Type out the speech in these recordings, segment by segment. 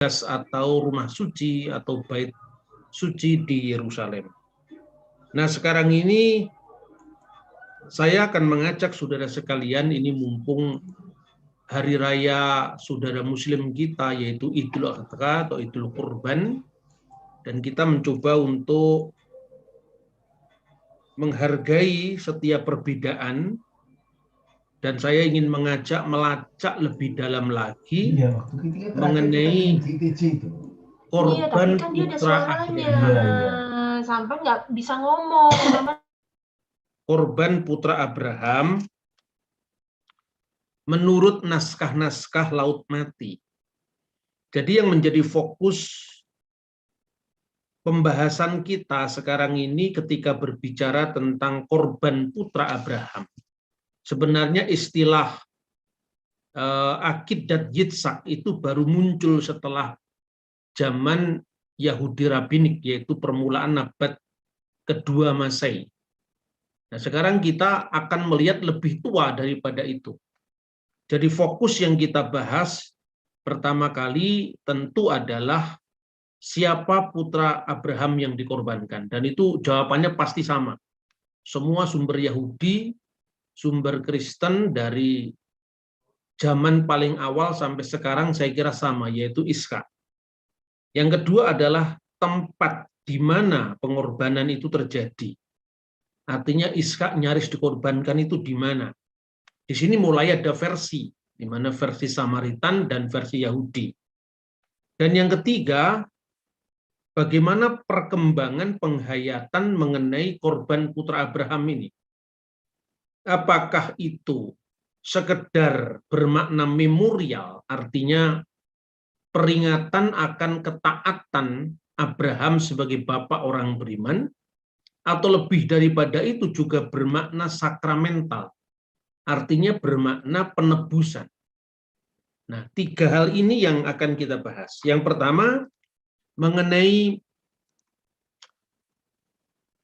atau rumah suci atau bait suci di Yerusalem. Nah, sekarang ini saya akan mengajak saudara sekalian, ini mumpung hari raya saudara muslim kita yaitu Idul Adha atau Idul Kurban, dan kita mencoba untuk menghargai setiap perbedaan, dan saya ingin mengajak melacak lebih dalam lagi mengenai Iya, tapi korban kan dia ada putra suaranya. Abraham. Sampai nggak bisa ngomong. Korban putra Abraham menurut naskah-naskah Laut Mati. Jadi yang menjadi fokus pembahasan kita sekarang ini ketika berbicara tentang korban putra Abraham. Sebenarnya istilah Akid dan Yitzhak itu baru muncul setelah zaman Yahudi Rabbinik, yaitu permulaan abad kedua Masehi. Nah, sekarang kita akan melihat lebih tua daripada itu. Jadi fokus yang kita bahas pertama kali tentu adalah siapa putra Abraham yang dikorbankan. Dan itu jawabannya pasti sama. Semua sumber Yahudi, sumber Kristen dari zaman paling awal sampai sekarang saya kira sama, yaitu Ishak. Yang kedua adalah tempat di mana pengorbanan itu terjadi. Artinya Ishak nyaris dikorbankan itu di mana. Di sini mulai ada versi, di mana versi Samaritan dan versi Yahudi. Dan yang ketiga, bagaimana perkembangan penghayatan mengenai korban putra Abraham ini. Apakah itu sekedar bermakna memorial, artinya peringatan akan ketaatan Abraham sebagai bapak orang beriman, atau lebih daripada itu juga bermakna sakramental, artinya bermakna penebusan. Nah, tiga hal ini yang akan kita bahas. Yang pertama, mengenai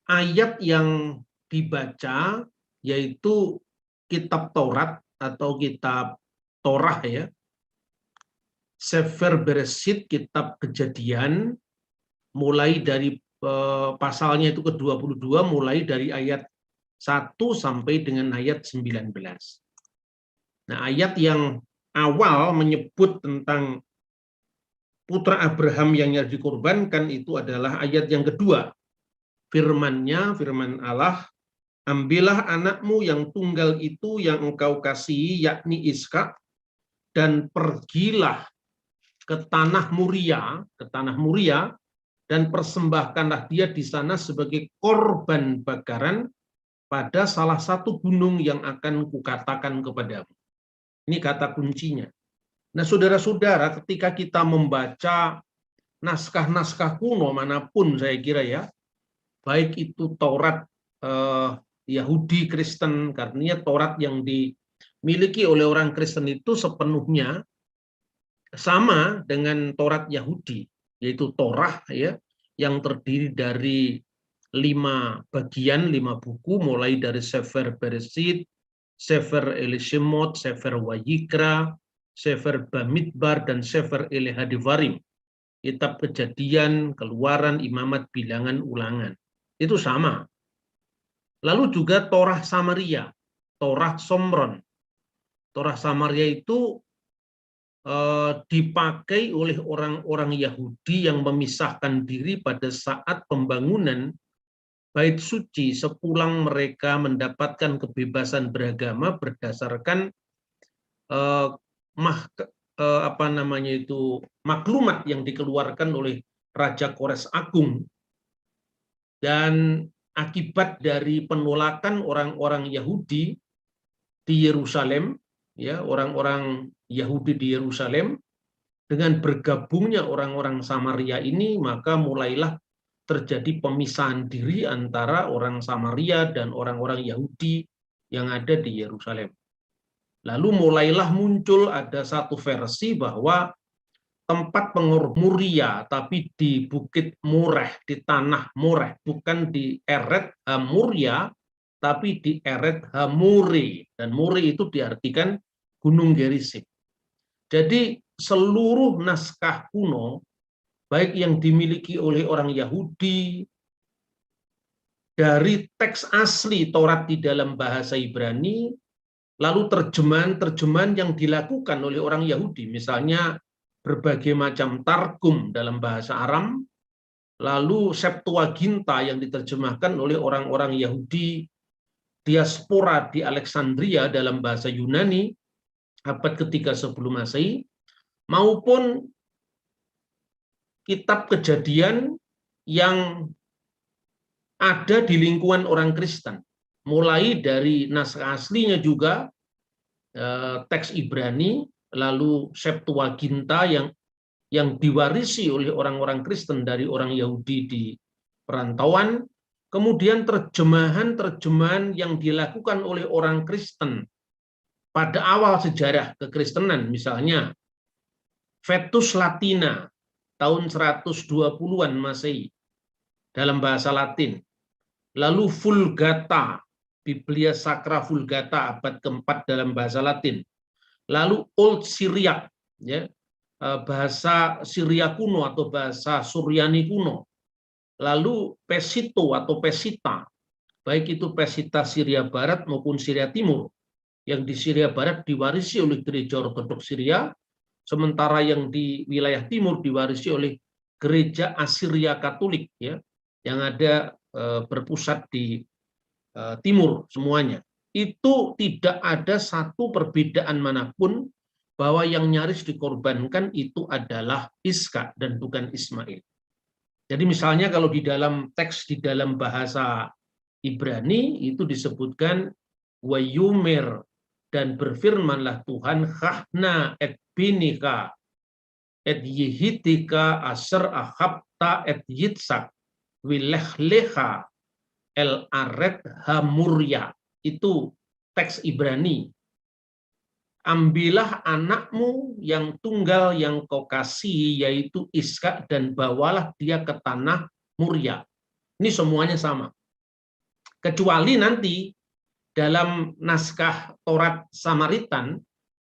ayat yang dibaca, yaitu kitab Taurat atau kitab Torah ya, Sefer Bereshit, kitab Kejadian, mulai dari pasalnya itu ke-22, mulai dari ayat 1 sampai dengan ayat 19. Nah, ayat yang awal menyebut tentang putra Abraham yang dikorbankan itu adalah ayat yang kedua. Firman-Nya, firman Allah, ambillah anakmu yang tunggal itu yang engkau kasihi, yakni Ishak, dan pergilah ke tanah Moria, dan persembahkanlah dia di sana sebagai korban bakaran pada salah satu gunung yang akan kukatakan kepadamu. Ini kata kuncinya. Nah, saudara-saudara, ketika kita membaca naskah-naskah kuno manapun saya kira ya, baik itu Taurat Yahudi Kristen, karena Taurat yang dimiliki oleh orang Kristen itu sepenuhnya sama dengan Taurat Yahudi, yaitu Torah ya, yang terdiri dari 5 bagian, 5 buku, mulai dari Sefer Bereshit, Sefer Elishemot, Sefer Wayikra, Sefer Bamidbar, dan Sefer Elihadivarim. Kitab Kejadian, Keluaran, Imamat, Bilangan, Ulangan. Itu sama. Lalu juga Torah Samaria, Torah Somron. Torah Samaria itu dipakai oleh orang-orang Yahudi yang memisahkan diri pada saat pembangunan Bait Suci sepulang mereka mendapatkan kebebasan beragama berdasarkan maklumat yang dikeluarkan oleh Raja Kores Agung, dan akibat dari penolakan orang-orang Yahudi di Yerusalem, ya, orang-orang Yahudi di Yerusalem, dengan bergabungnya orang-orang Samaria ini, maka mulailah terjadi pemisahan diri antara orang Samaria dan orang-orang Yahudi yang ada di Yerusalem. Lalu mulailah muncul ada satu versi bahwa tempat Moria, tapi di Bukit Moreh, di tanah Moreh, bukan di Eret Moria, tapi di Eret Hamore. Dan More itu diartikan Gunung Gerizim. Jadi seluruh naskah kuno, baik yang dimiliki oleh orang Yahudi, dari teks asli Taurat di dalam bahasa Ibrani, lalu terjemahan-terjemahan yang dilakukan oleh orang Yahudi, misalnya berbagai macam targum dalam bahasa Aram, lalu Septuaginta yang diterjemahkan oleh orang-orang Yahudi diaspora di Alexandria dalam bahasa Yunani abad ketiga sebelum Masehi, maupun kitab Kejadian yang ada di lingkungan orang Kristen, mulai dari naskah aslinya juga teks Ibrani, lalu Septuaginta yang diwarisi oleh orang-orang Kristen dari orang Yahudi di perantauan, kemudian terjemahan-terjemahan yang dilakukan oleh orang Kristen pada awal sejarah kekristenan, misalnya Vetus Latina tahun 120-an Masehi dalam bahasa Latin, lalu Vulgata, Biblia Sacra Vulgata abad keempat dalam bahasa Latin, lalu Old Syriac, ya, bahasa Syria kuno atau bahasa Suryani kuno, lalu Pesito atau Pesita, baik itu Pesita Syria Barat maupun Syria Timur, yang di Syria Barat diwarisi oleh gereja Ortodoks Syria, sementara yang di wilayah timur diwarisi oleh gereja Asiria Katolik, ya, yang ada berpusat di timur semuanya. Itu tidak ada satu perbedaan manapun bahwa yang nyaris dikorbankan itu adalah Iska dan bukan Ismail. Jadi misalnya kalau di dalam teks di dalam bahasa Ibrani itu disebutkan Wayumer, dan berfirmanlah Tuhan, Chachna et binika et yihitika aser ahabta et yitsak wilechlecha el aret hamurya. Itu teks Ibrani. Ambillah anakmu yang tunggal yang kau kasihi, yaitu Iska, dan bawalah dia ke tanah Murya. Ini semuanya sama. Kecuali nanti dalam naskah Taurat Samaritan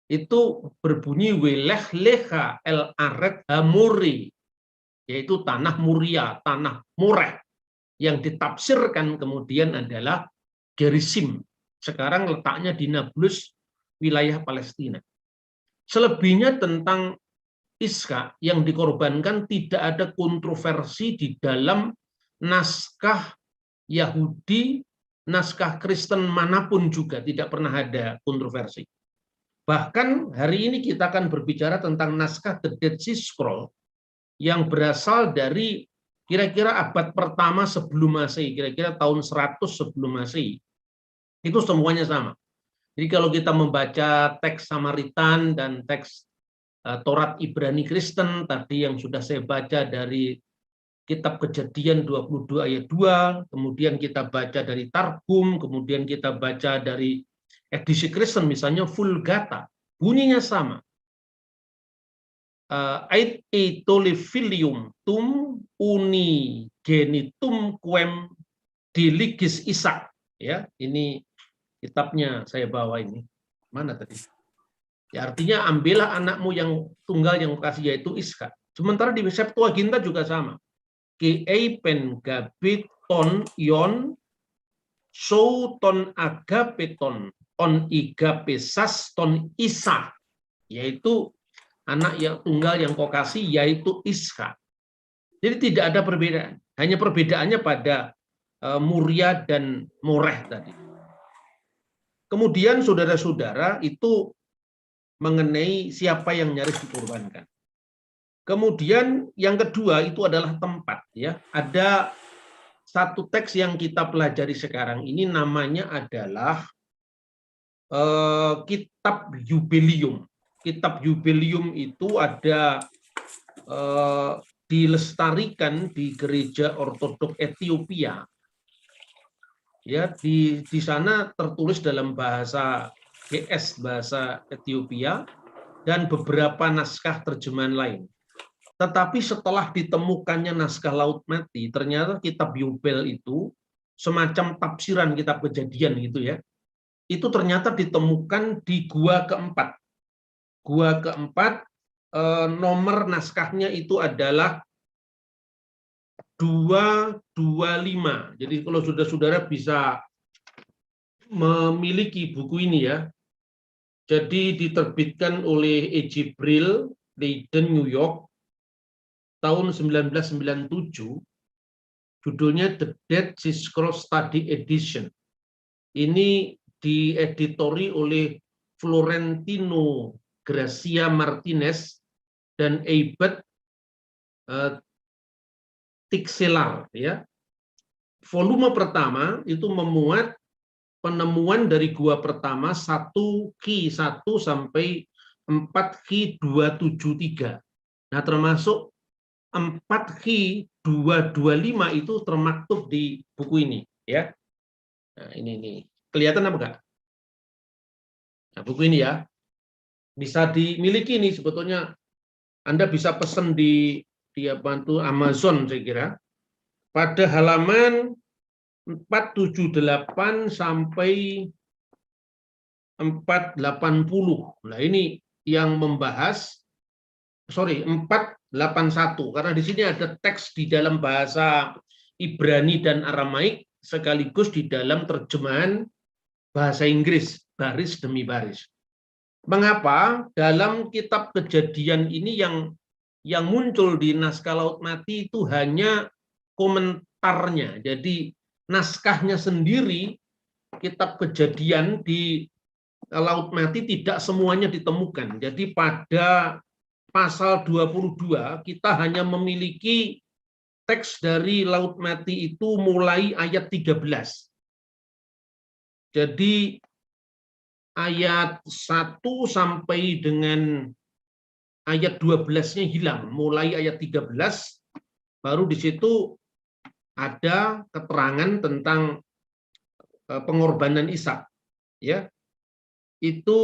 itu berbunyi Welechlecha el aret hamuri, yaitu tanah Muria, tanah Moreh, yang ditafsirkan kemudian adalah Gerizim. Sekarang letaknya di Nablus, wilayah Palestina. Selebihnya tentang Iska yang dikorbankan tidak ada kontroversi di dalam naskah Yahudi, naskah Kristen manapun juga tidak pernah ada kontroversi. Bahkan hari ini kita akan berbicara tentang naskah The Dead Sea Scroll yang berasal dari kira-kira abad pertama sebelum Masehi, kira-kira tahun 100 sebelum Masehi. Itu semuanya sama. Jadi kalau kita membaca teks Samaritan dan teks Taurat Ibrani Kristen tadi yang sudah saya baca dari kitab Kejadian 22 ayat 2, kemudian kita baca dari Targum, kemudian kita baca dari edisi Kristen misalnya Vulgata, bunyinya sama. Ait etolifilium tum uni genitum quem diligis Isak. Ya, ini kitabnya saya bawa ini. Mana tadi? Ya, artinya ambillah anakmu yang tunggal yang kasih, yaitu Iska. Sementara di Septuaginta juga sama. Keipen gabeton ion souton agapeton on igapesas ton Isa, yaitu anak yang tunggal yang kau kasih, yaitu Iska. Jadi tidak ada perbedaan. Hanya perbedaannya pada Murya dan Moreh tadi. Kemudian saudara-saudara itu mengenai siapa yang nyaris dikorbankan. Kemudian yang kedua itu adalah tempat, ya. Ada satu teks yang kita pelajari sekarang ini namanya adalah Kitab Yubelium. Kitab Yubelium itu ada dilestarikan di gereja Ortodok Ethiopia. Ya, di sana tertulis dalam bahasa GS, bahasa Ethiopia, dan beberapa naskah terjemahan lain. Tetapi setelah ditemukannya naskah Laut Mati, ternyata kitab Yubel itu semacam tafsiran kitab Kejadian gitu ya. Itu ternyata ditemukan di gua keempat. gua keempat, nomor naskahnya itu adalah 225. Jadi kalau saudara-saudara bisa memiliki buku ini ya. Jadi diterbitkan oleh E.J. Brill, Leiden, New York, tahun 1997. Judulnya The Dead Sea Scrolls Study Edition. Ini dieditori oleh Florentino Gracia Martinez dan Eibert Tixelar, ya. Volume pertama itu memuat penemuan dari gua pertama 1Q1 sampai 4Q273. Nah, termasuk 4Q225 itu termaktub di buku ini, ya. Nah, ini nih. Kelihatan apa enggak? Nah, buku ini ya. Bisa dimiliki nih sebetulnya. Anda bisa pesan di bantu Amazon saya kira. Pada halaman 478 sampai 480. Nah, ini yang membahas 481 karena di sini ada teks di dalam bahasa Ibrani dan Aramaik sekaligus di dalam terjemahan bahasa Inggris baris demi baris. Mengapa dalam kitab Kejadian ini yang muncul di naskah Laut Mati itu hanya komentarnya. Jadi naskahnya sendiri kitab Kejadian di Laut Mati tidak semuanya ditemukan. Jadi pada pasal 22 kita hanya memiliki teks dari Laut Mati itu mulai ayat 13. Jadi ayat 1 sampai dengan ayat 12-nya hilang, mulai ayat 13 baru di situ ada keterangan tentang pengorbanan Ishak, ya. Itu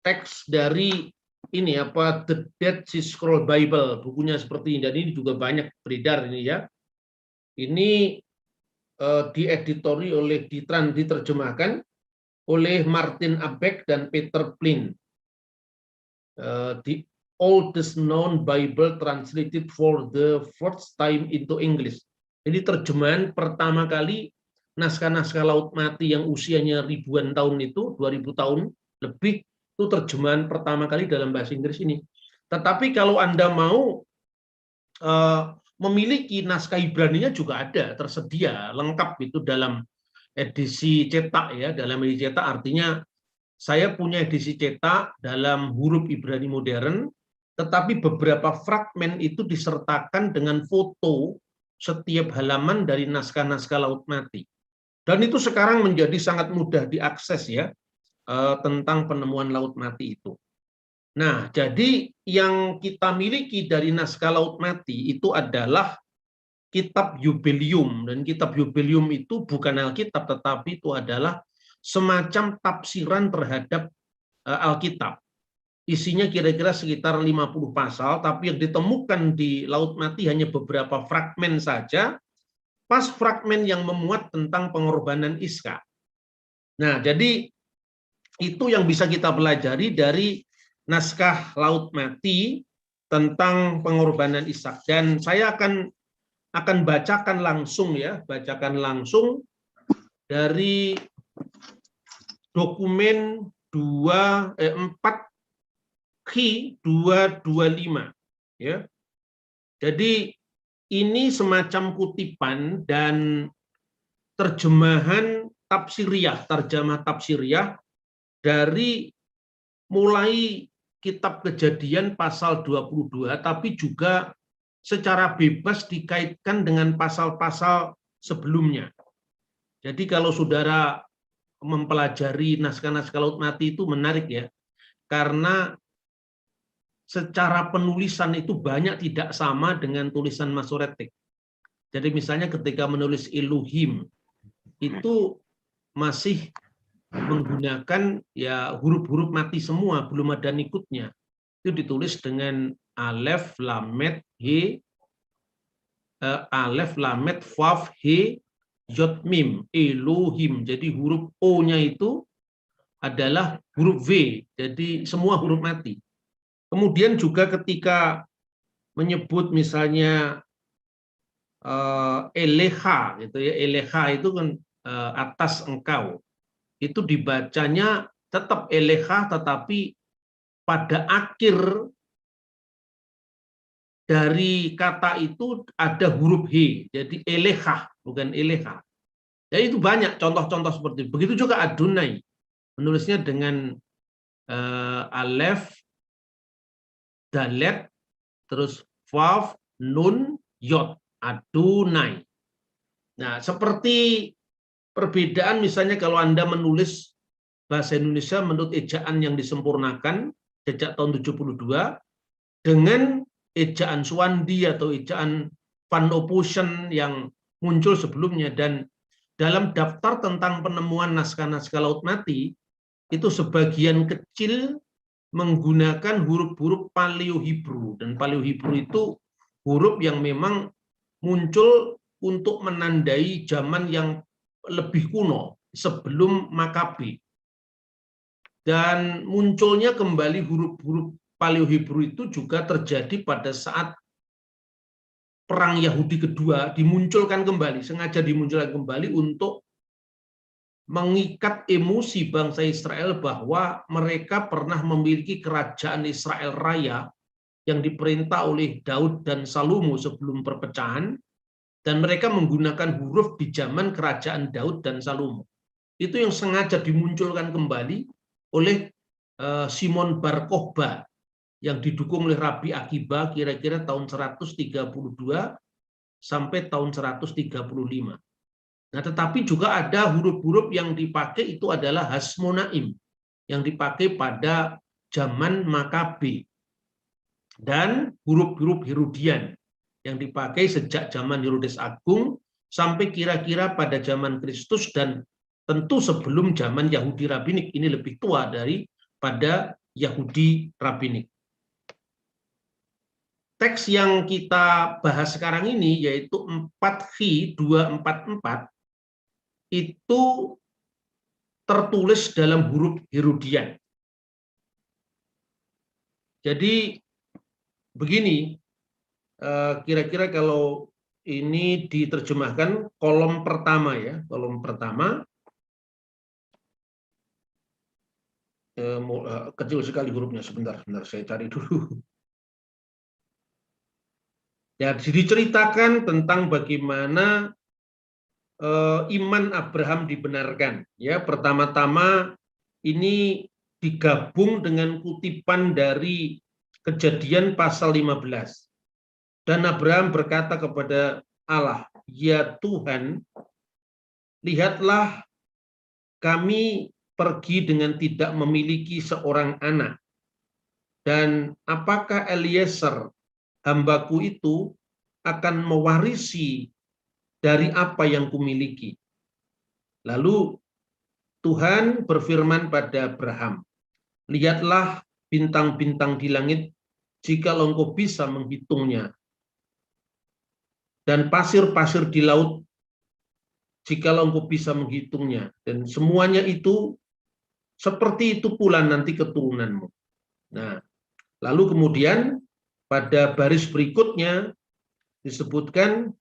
teks dari ini apa The Dead Sea Scroll Bible, bukunya seperti ini, dan ini juga banyak beredar ini ya. Ini dieditori oleh diterjemahkan oleh Martin Abegg dan Peter Plin. The oldest known Bible translated for the first time into English. Jadi terjemahan pertama kali naskah-naskah Laut Mati yang usianya ribuan tahun itu, 2000 tahun lebih, itu terjemahan pertama kali dalam bahasa Inggris ini. Tetapi kalau Anda mau memiliki naskah Ibraninya juga ada, tersedia, lengkap itu dalam edisi cetak ya, dalam edisi cetak artinya saya punya edisi cetak dalam huruf Ibrani modern, tetapi beberapa fragmen itu disertakan dengan foto setiap halaman dari naskah-naskah Laut Mati. Dan itu sekarang menjadi sangat mudah diakses ya, tentang penemuan Laut Mati itu. Nah, jadi yang kita miliki dari naskah Laut Mati itu adalah kitab Yubelium, dan kitab Yubelium itu bukan Alkitab, tetapi itu adalah semacam tafsiran terhadap Alkitab. Isinya kira-kira sekitar 50 pasal, tapi yang ditemukan di Laut Mati hanya beberapa fragmen saja, pas fragmen yang memuat tentang pengorbanan Ishak. Nah, jadi itu yang bisa kita pelajari dari naskah Laut Mati tentang pengorbanan Ishak. Dan saya akan bacakan langsung ya, dari dokumen 4Q225 ya. Jadi ini semacam kutipan dan terjemahan terjemah tafsiriyah dari mulai kitab Kejadian pasal 22 tapi juga secara bebas dikaitkan dengan pasal-pasal sebelumnya. Jadi kalau saudara mempelajari naskah-naskah Laut Mati itu menarik ya, karena secara penulisan itu banyak tidak sama dengan tulisan Masoretik. Jadi misalnya ketika menulis Elohim itu masih menggunakan ya huruf-huruf mati semua, belum ada nikutnya. Itu ditulis dengan Alef, Lamet, He, Alef, Lamet, Vav, He, Yod, Mim, Elohim. Jadi huruf O-nya itu adalah huruf V, jadi semua huruf mati. Kemudian juga ketika menyebut misalnya eleha, gitu ya, eleha itu kan atas engkau, itu dibacanya tetap eleha, tetapi pada akhir dari kata itu ada huruf H, jadi eleha, bukan eleha. Jadi itu banyak contoh-contoh seperti itu. Begitu juga Adonai, menulisnya dengan alef, dalet, terus vav, nun, yod, Adonai. Nah, seperti perbedaan misalnya kalau Anda menulis bahasa Indonesia menurut ejaan yang disempurnakan sejak tahun 72 dengan ejaan Swandi atau ejaan Van Ophusen yang muncul sebelumnya, dan dalam daftar tentang penemuan naskah-naskah laut mati itu sebagian kecil menggunakan huruf-huruf Paleo-Hebrew, dan Paleo-Hebrew itu huruf yang memang muncul untuk menandai zaman yang lebih kuno sebelum Makabe. Dan munculnya kembali huruf-huruf Paleo-Hebrew itu juga terjadi pada saat Perang Yahudi kedua, dimunculkan kembali, sengaja dimunculkan kembali untuk mengikat emosi bangsa Israel bahwa mereka pernah memiliki kerajaan Israel Raya yang diperintah oleh Daud dan Salomo sebelum perpecahan, dan mereka menggunakan huruf di zaman kerajaan Daud dan Salomo. Itu yang sengaja dimunculkan kembali oleh Simon Bar Kokhba yang didukung oleh Rabi Akiba kira-kira tahun 132 sampai tahun 135. Nah, tetapi juga ada huruf-huruf yang dipakai itu adalah Hasmonaim yang dipakai pada zaman Makabe, dan huruf-huruf Herodian yang dipakai sejak zaman Herodes Agung sampai kira-kira pada zaman Kristus, dan tentu sebelum zaman Yahudi Rabbinik. Ini lebih tua daripada Yahudi Rabbinik. Teks yang kita bahas sekarang ini yaitu 4H 244 itu tertulis dalam huruf Herodian. Jadi begini, kira-kira kalau ini diterjemahkan kolom pertama ya, kolom pertama kecil sekali hurufnya, sebentar saya cari dulu. Ya, diceritakan tentang bagaimana iman Abraham dibenarkan. Ya, pertama-tama ini digabung dengan kutipan dari Kejadian pasal 15. Dan Abraham berkata kepada Allah, "Ya Tuhan, lihatlah kami pergi dengan tidak memiliki seorang anak. Dan apakah Eliezer hambaku itu akan mewarisi dari apa yang kumiliki?" Lalu Tuhan berfirman pada Abraham, "Lihatlah bintang-bintang di langit, jika engkau bisa menghitungnya, dan pasir-pasir di laut, jika engkau bisa menghitungnya, dan semuanya itu seperti itu pula nanti keturunanmu." Nah, lalu kemudian pada baris berikutnya disebutkan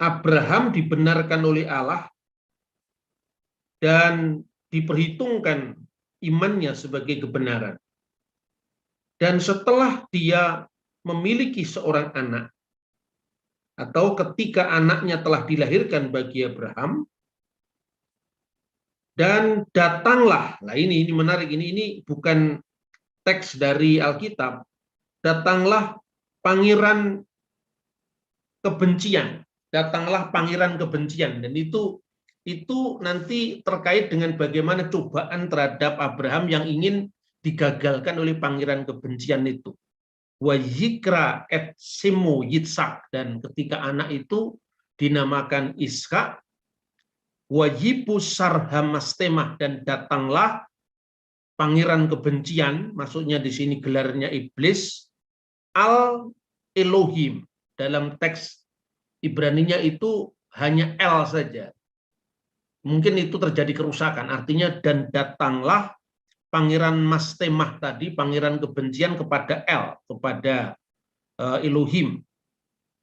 Abraham dibenarkan oleh Allah dan diperhitungkan imannya sebagai kebenaran. Dan setelah dia memiliki seorang anak, atau ketika anaknya telah dilahirkan bagi Abraham, dan datanglah, nah ini menarik, ini bukan teks dari Alkitab, datanglah pangeran kebencian, dan itu nanti terkait dengan bagaimana cobaan terhadap Abraham yang ingin digagalkan oleh pangeran kebencian itu. Wajikra et simo Yitzhak, dan ketika anak itu dinamakan Ishak, wajibus sarhamastemah, dan datanglah pangeran kebencian, maksudnya di sini gelarnya iblis, al Elohim, dalam teks Ibraninya itu hanya El saja. mungkin itu terjadi kerusakan. Artinya dan datanglah pangeran Mastemah tadi, pangeran kebencian kepada El, kepada Elohim.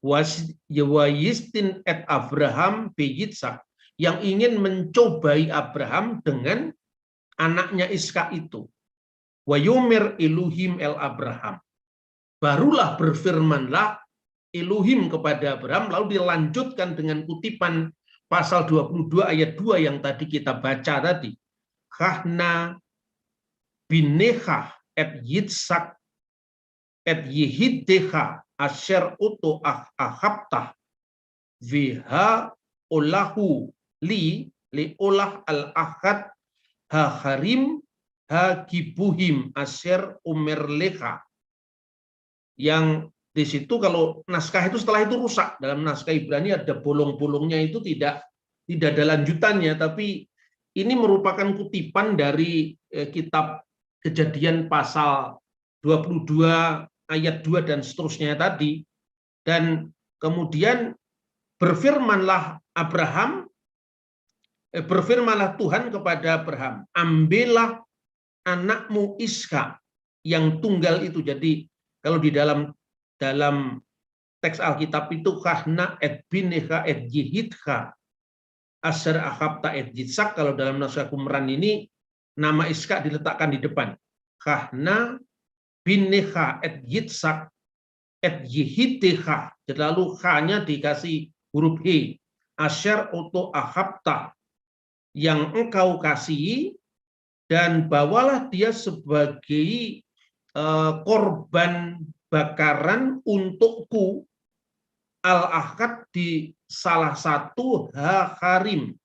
Wayistin et Abraham beyitsak, yang ingin mencobai Abraham dengan anaknya Iska itu. Wayumir Elohim el Abraham. Barulah berfirmanlah Elohim kepada Abraham, lalu dilanjutkan dengan kutipan pasal 22 ayat 2 yang tadi kita baca tadi. Kahna binecha et Yitzhak et Yehiddecha asher uto ahabtah viha olahu li olah al-ahad ha-harim ha-gibuhim asher umerlecha. Yang di situ kalau naskah itu setelah itu rusak. Dalam naskah Ibrani ada bolong-bolongnya, itu tidak ada lanjutannya, tapi ini merupakan kutipan dari kitab Kejadian pasal 22 ayat 2 dan seterusnya tadi. Dan kemudian berfirmanlah Tuhan kepada Abraham, ambillah anakmu Iska yang tunggal itu. Jadi kalau di dalam teks Alkitab itu kahna et binecha et yehidcha asher ahabta et yitzhak. Kalau dalam naskah Qumran ini nama Iska diletakkan di depan. Kahna binecha et yitzhak et yehiddecha. Lalu H-nya dikasih huruf He. Asher oto ahabta, yang engkau kasihi, dan bawalah dia sebagai korban bakaran untukku al-ahad di salah satu ha-harim,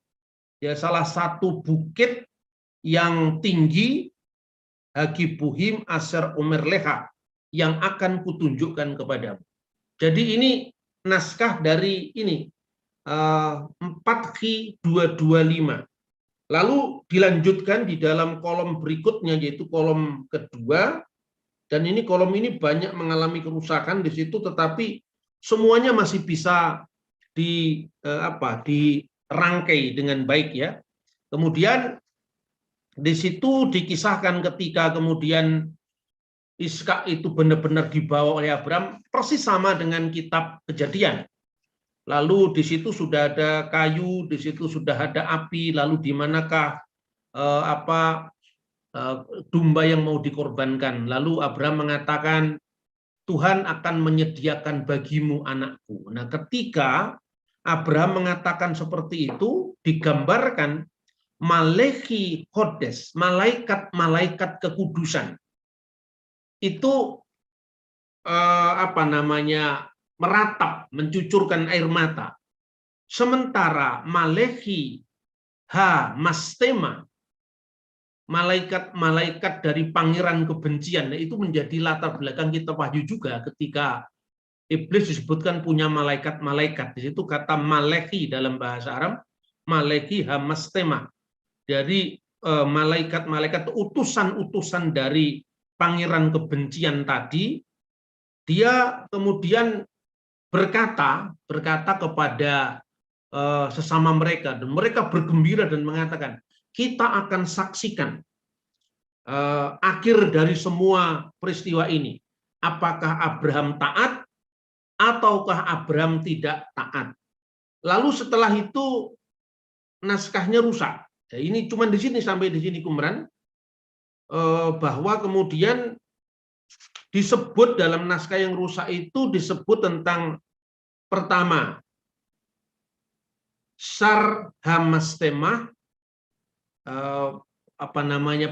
ya, salah satu bukit yang tinggi, hagibuhim asher umerleha, yang akan kutunjukkan kepadamu. Jadi ini naskah dari ini 4Q 225. Lalu dilanjutkan di dalam kolom berikutnya, yaitu kolom kedua. Dan ini kolom ini banyak mengalami kerusakan di situ, tetapi semuanya masih bisa dirangkai dengan baik, ya. Kemudian di situ dikisahkan ketika kemudian Iska itu benar-benar dibawa oleh Abraham, persis sama dengan kitab Kejadian. Lalu di situ sudah ada kayu, di situ sudah ada api, lalu di manakah domba yang mau dikorbankan. Lalu Abraham mengatakan, Tuhan akan menyediakan bagimu anakku. Nah, ketika Abraham mengatakan seperti itu, digambarkan Malechi Kodes, malaikat-malaikat kekudusan. Itu meratap, mencucurkan air mata. Sementara Malechi Mastema, malaikat-malaikat dari pangeran kebencian, itu menjadi latar belakang kita Wahyu juga ketika iblis disebutkan punya malaikat-malaikat. Di situ kata Malechi dalam bahasa Arab, Malechi Mastema, dari malaikat-malaikat, utusan-utusan dari pangeran kebencian tadi. Dia kemudian berkata kepada sesama mereka, dan mereka bergembira dan mengatakan, kita akan saksikan akhir dari semua peristiwa ini. Apakah Abraham taat ataukah Abraham tidak taat? Lalu setelah itu naskahnya rusak. Nah, ini cuma di sini, sampai di sini Qumran, bahwa kemudian disebut dalam naskah yang rusak itu disebut tentang pertama Sar Hamastemah,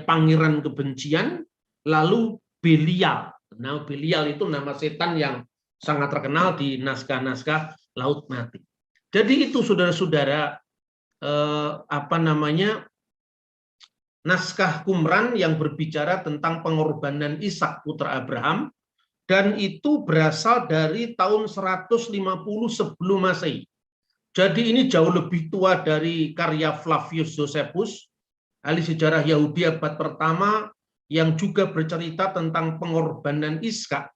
pangeran kebencian, lalu Belial. Nah, Belial itu nama setan yang sangat terkenal di naskah-naskah Laut Mati. Jadi itu saudara-saudara naskah Qumran yang berbicara tentang pengorbanan Ishak putra Abraham, dan itu berasal dari tahun 150 sebelum Masehi. Jadi ini jauh lebih tua dari karya Flavius Josephus, ahli sejarah Yahudi abad pertama, yang juga bercerita tentang pengorbanan Ishak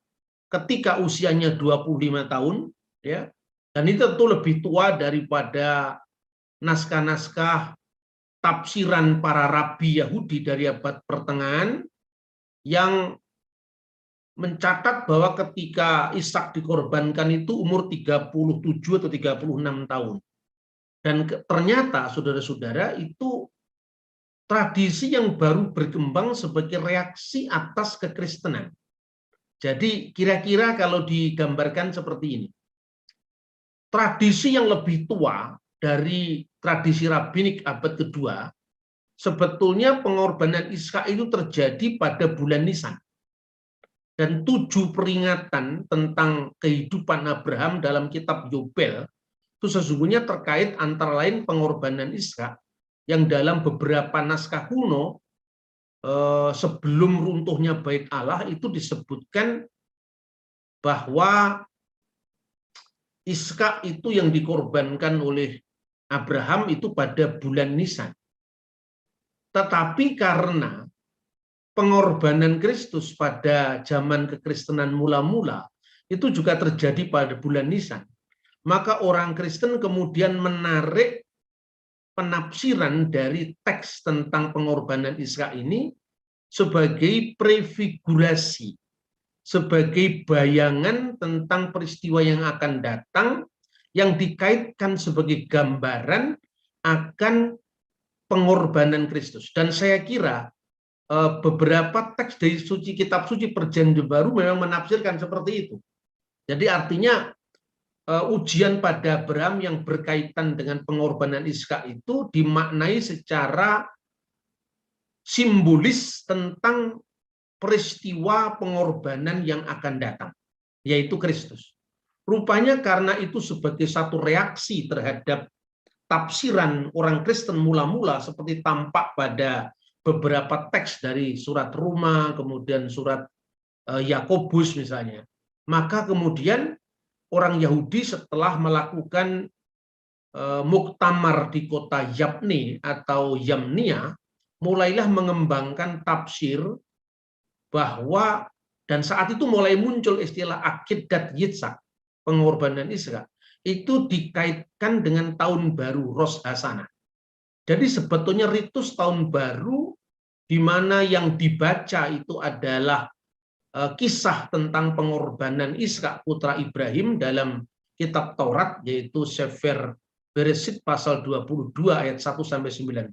ketika usianya 25 tahun, ya. Dan itu tentu lebih tua daripada naskah-naskah tafsiran para rabi Yahudi dari abad pertengahan yang mencatat bahwa ketika Ishak dikorbankan itu umur 37 atau 36 tahun. Dan ternyata saudara-saudara itu tradisi yang baru berkembang sebagai reaksi atas kekristenan. Jadi kira-kira kalau digambarkan seperti ini. Tradisi yang lebih tua dari tradisi rabbinik abad kedua, sebetulnya pengorbanan Ishak itu terjadi pada bulan Nisan. Dan 7 peringatan tentang kehidupan Abraham dalam kitab Yobel itu sesungguhnya terkait antara lain pengorbanan Ishak yang dalam beberapa naskah kuno sebelum runtuhnya Bait Allah itu disebutkan bahwa Ishak itu yang dikorbankan oleh Abraham itu pada bulan Nisan. Tetapi karena pengorbanan Kristus pada zaman kekristenan mula-mula itu juga terjadi pada bulan Nisan, maka orang Kristen kemudian menarik penafsiran dari teks tentang pengorbanan Ishak ini sebagai prefigurasi, sebagai bayangan tentang peristiwa yang akan datang yang dikaitkan sebagai gambaran akan pengorbanan Kristus. Dan saya kira beberapa teks dari kitab suci Perjanjian Baru memang menafsirkan seperti itu. Jadi artinya ujian pada Abraham yang berkaitan dengan pengorbanan Ishak itu dimaknai secara simbolis tentang peristiwa pengorbanan yang akan datang, yaitu Kristus. Rupanya karena itu sebagai satu reaksi terhadap tafsiran orang Kristen mula-mula seperti tampak pada beberapa teks dari surat Roma, kemudian surat Yakobus misalnya. Maka kemudian orang Yahudi setelah melakukan muktamar di kota Yabne atau Yamnia, mulailah mengembangkan tafsir bahwa, dan saat itu mulai muncul istilah Akedat Yitzhak, pengorbanan Ishak, itu dikaitkan dengan tahun baru Rosh Hashanah. Jadi sebetulnya ritus tahun baru di mana yang dibaca itu adalah kisah tentang pengorbanan Ishak putra Ibrahim dalam kitab Taurat, yaitu Sefer Bereshit pasal 22 ayat 1-19,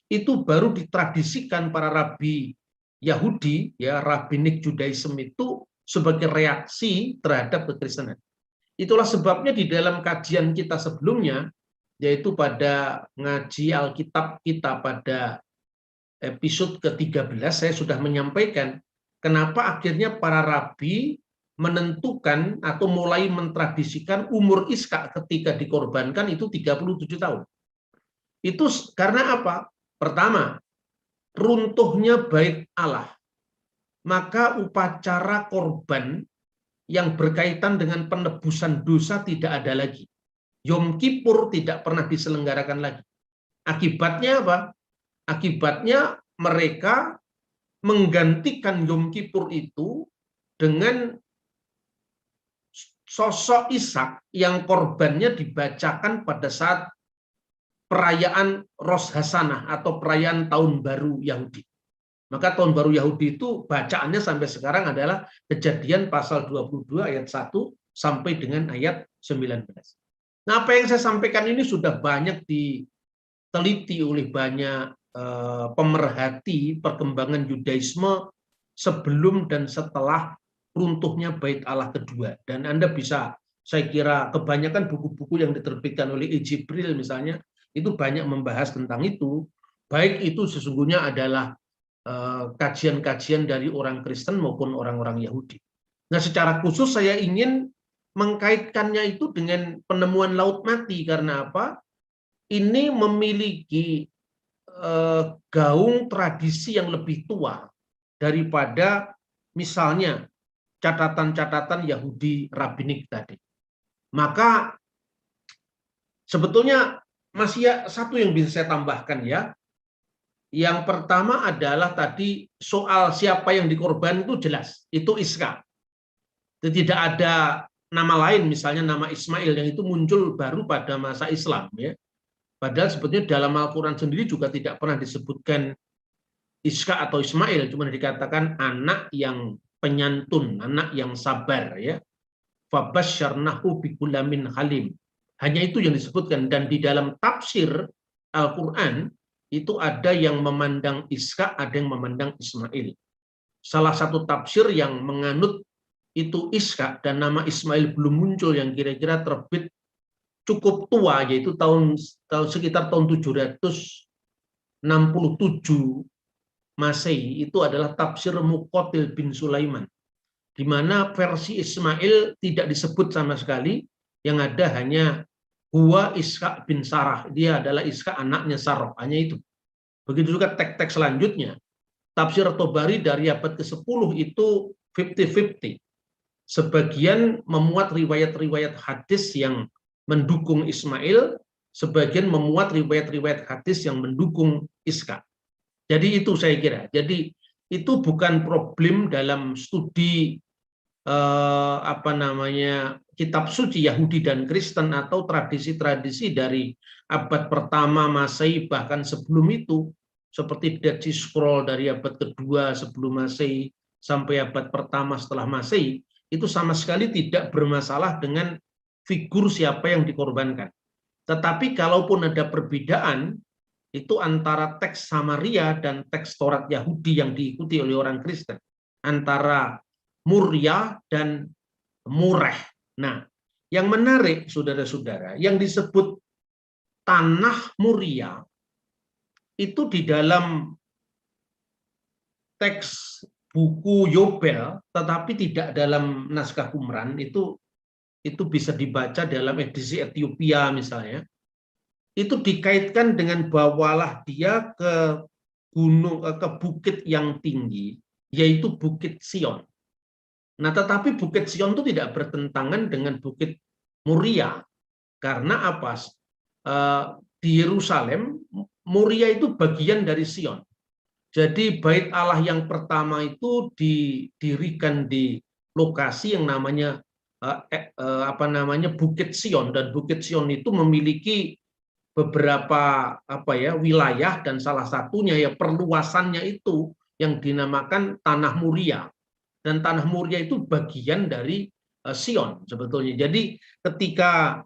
itu baru ditradisikan para rabi Yahudi, ya, rabbinik Judaism itu sebagai reaksi terhadap kekristenan. Itulah sebabnya di dalam kajian kita sebelumnya, yaitu pada ngaji Alkitab kita pada episode ke-13, saya sudah menyampaikan kenapa akhirnya para rabi menentukan atau mulai mentradisikan umur Ishak ketika dikorbankan itu 37 tahun. Itu karena apa? Pertama, runtuhnya Bait Allah, maka upacara korban yang berkaitan dengan penebusan dosa tidak ada lagi. Yom Kippur tidak pernah diselenggarakan lagi. Akibatnya apa? Akibatnya mereka menggantikan Yom Kippur itu dengan sosok Ishak yang korbannya dibacakan pada saat perayaan Rosh Hashanah atau perayaan Tahun Baru Yahudi. Maka Tahun Baru Yahudi itu bacaannya sampai sekarang adalah Kejadian pasal 22 ayat 1 sampai dengan ayat 19. Nah, apa yang saya sampaikan ini sudah banyak diteliti oleh banyak pemerhati perkembangan Yudaisme sebelum dan setelah runtuhnya Bait Allah kedua. Dan Anda bisa, saya kira kebanyakan buku-buku yang diterbitkan oleh Jibril misalnya, itu banyak membahas tentang itu, baik itu sesungguhnya adalah kajian-kajian dari orang Kristen maupun orang-orang Yahudi. Nah, secara khusus saya ingin mengkaitkannya itu dengan penemuan Laut Mati, karena apa? Ini memiliki gaung tradisi yang lebih tua daripada misalnya catatan-catatan Yahudi rabbinik tadi. Maka sebetulnya masih satu yang bisa saya tambahkan, ya. Yang pertama adalah tadi soal siapa yang dikorban itu jelas, itu Ishak. Tidak ada nama lain, misalnya nama Ismail yang itu muncul baru pada masa Islam, ya. Padahal sebetulnya dalam Al-Quran sendiri juga tidak pernah disebutkan Ishak atau Ismail, cuma dikatakan anak yang penyantun, anak yang sabar, ya. Fabasyarnahu bigulamin halim. Hanya itu yang disebutkan, dan di dalam tafsir Al-Quran itu ada yang memandang Ishak, ada yang memandang Ismail. Salah satu tafsir yang menganut itu Ishak dan nama Ismail belum muncul, yang kira-kira terbit cukup tua, yaitu sekitar tahun 767 Masehi, itu adalah tafsir Muqatil bin Sulaiman, di mana versi Ismail tidak disebut sama sekali, yang ada hanya huwa Ishak bin Sarah, dia adalah Ishak anaknya Sarah, hanya itu. Begitu juga teks-teks selanjutnya. Tafsir Tobari dari abad ke-10 itu 50-50. Sebagian memuat riwayat-riwayat hadis yang mendukung Ismail, sebagian memuat riwayat-riwayat hadis yang mendukung Ishak. Jadi itu saya kira. Jadi itu bukan problem dalam studi kitab suci Yahudi dan Kristen atau tradisi-tradisi dari abad pertama Masehi bahkan sebelum itu, seperti Dead Sea Scroll dari abad kedua sebelum Masehi sampai abad pertama setelah Masehi, itu sama sekali tidak bermasalah dengan figur siapa yang dikorbankan. Tetapi kalaupun ada perbedaan itu antara teks Samaria dan teks Taurat Yahudi yang diikuti oleh orang Kristen, antara Murya dan Mureh. Nah, yang menarik saudara-saudara, yang disebut tanah Murya itu di dalam teks buku Yobel, tetapi tidak dalam naskah Qumran, itu bisa dibaca dalam edisi Ethiopia misalnya. Itu dikaitkan dengan bawalah dia ke bukit yang tinggi, yaitu Bukit Sion. Nah, tetapi Bukit Sion itu tidak bertentangan dengan Bukit Muria, karena apa? Di Yerusalem, Muria itu bagian dari Sion. Jadi bait Allah yang pertama itu didirikan di lokasi yang namanya Bukit Sion, dan Bukit Sion itu memiliki beberapa wilayah, dan salah satunya ya perluasannya itu yang dinamakan Tanah Muria, dan Tanah Muria itu bagian dari Sion sebetulnya. Jadi ketika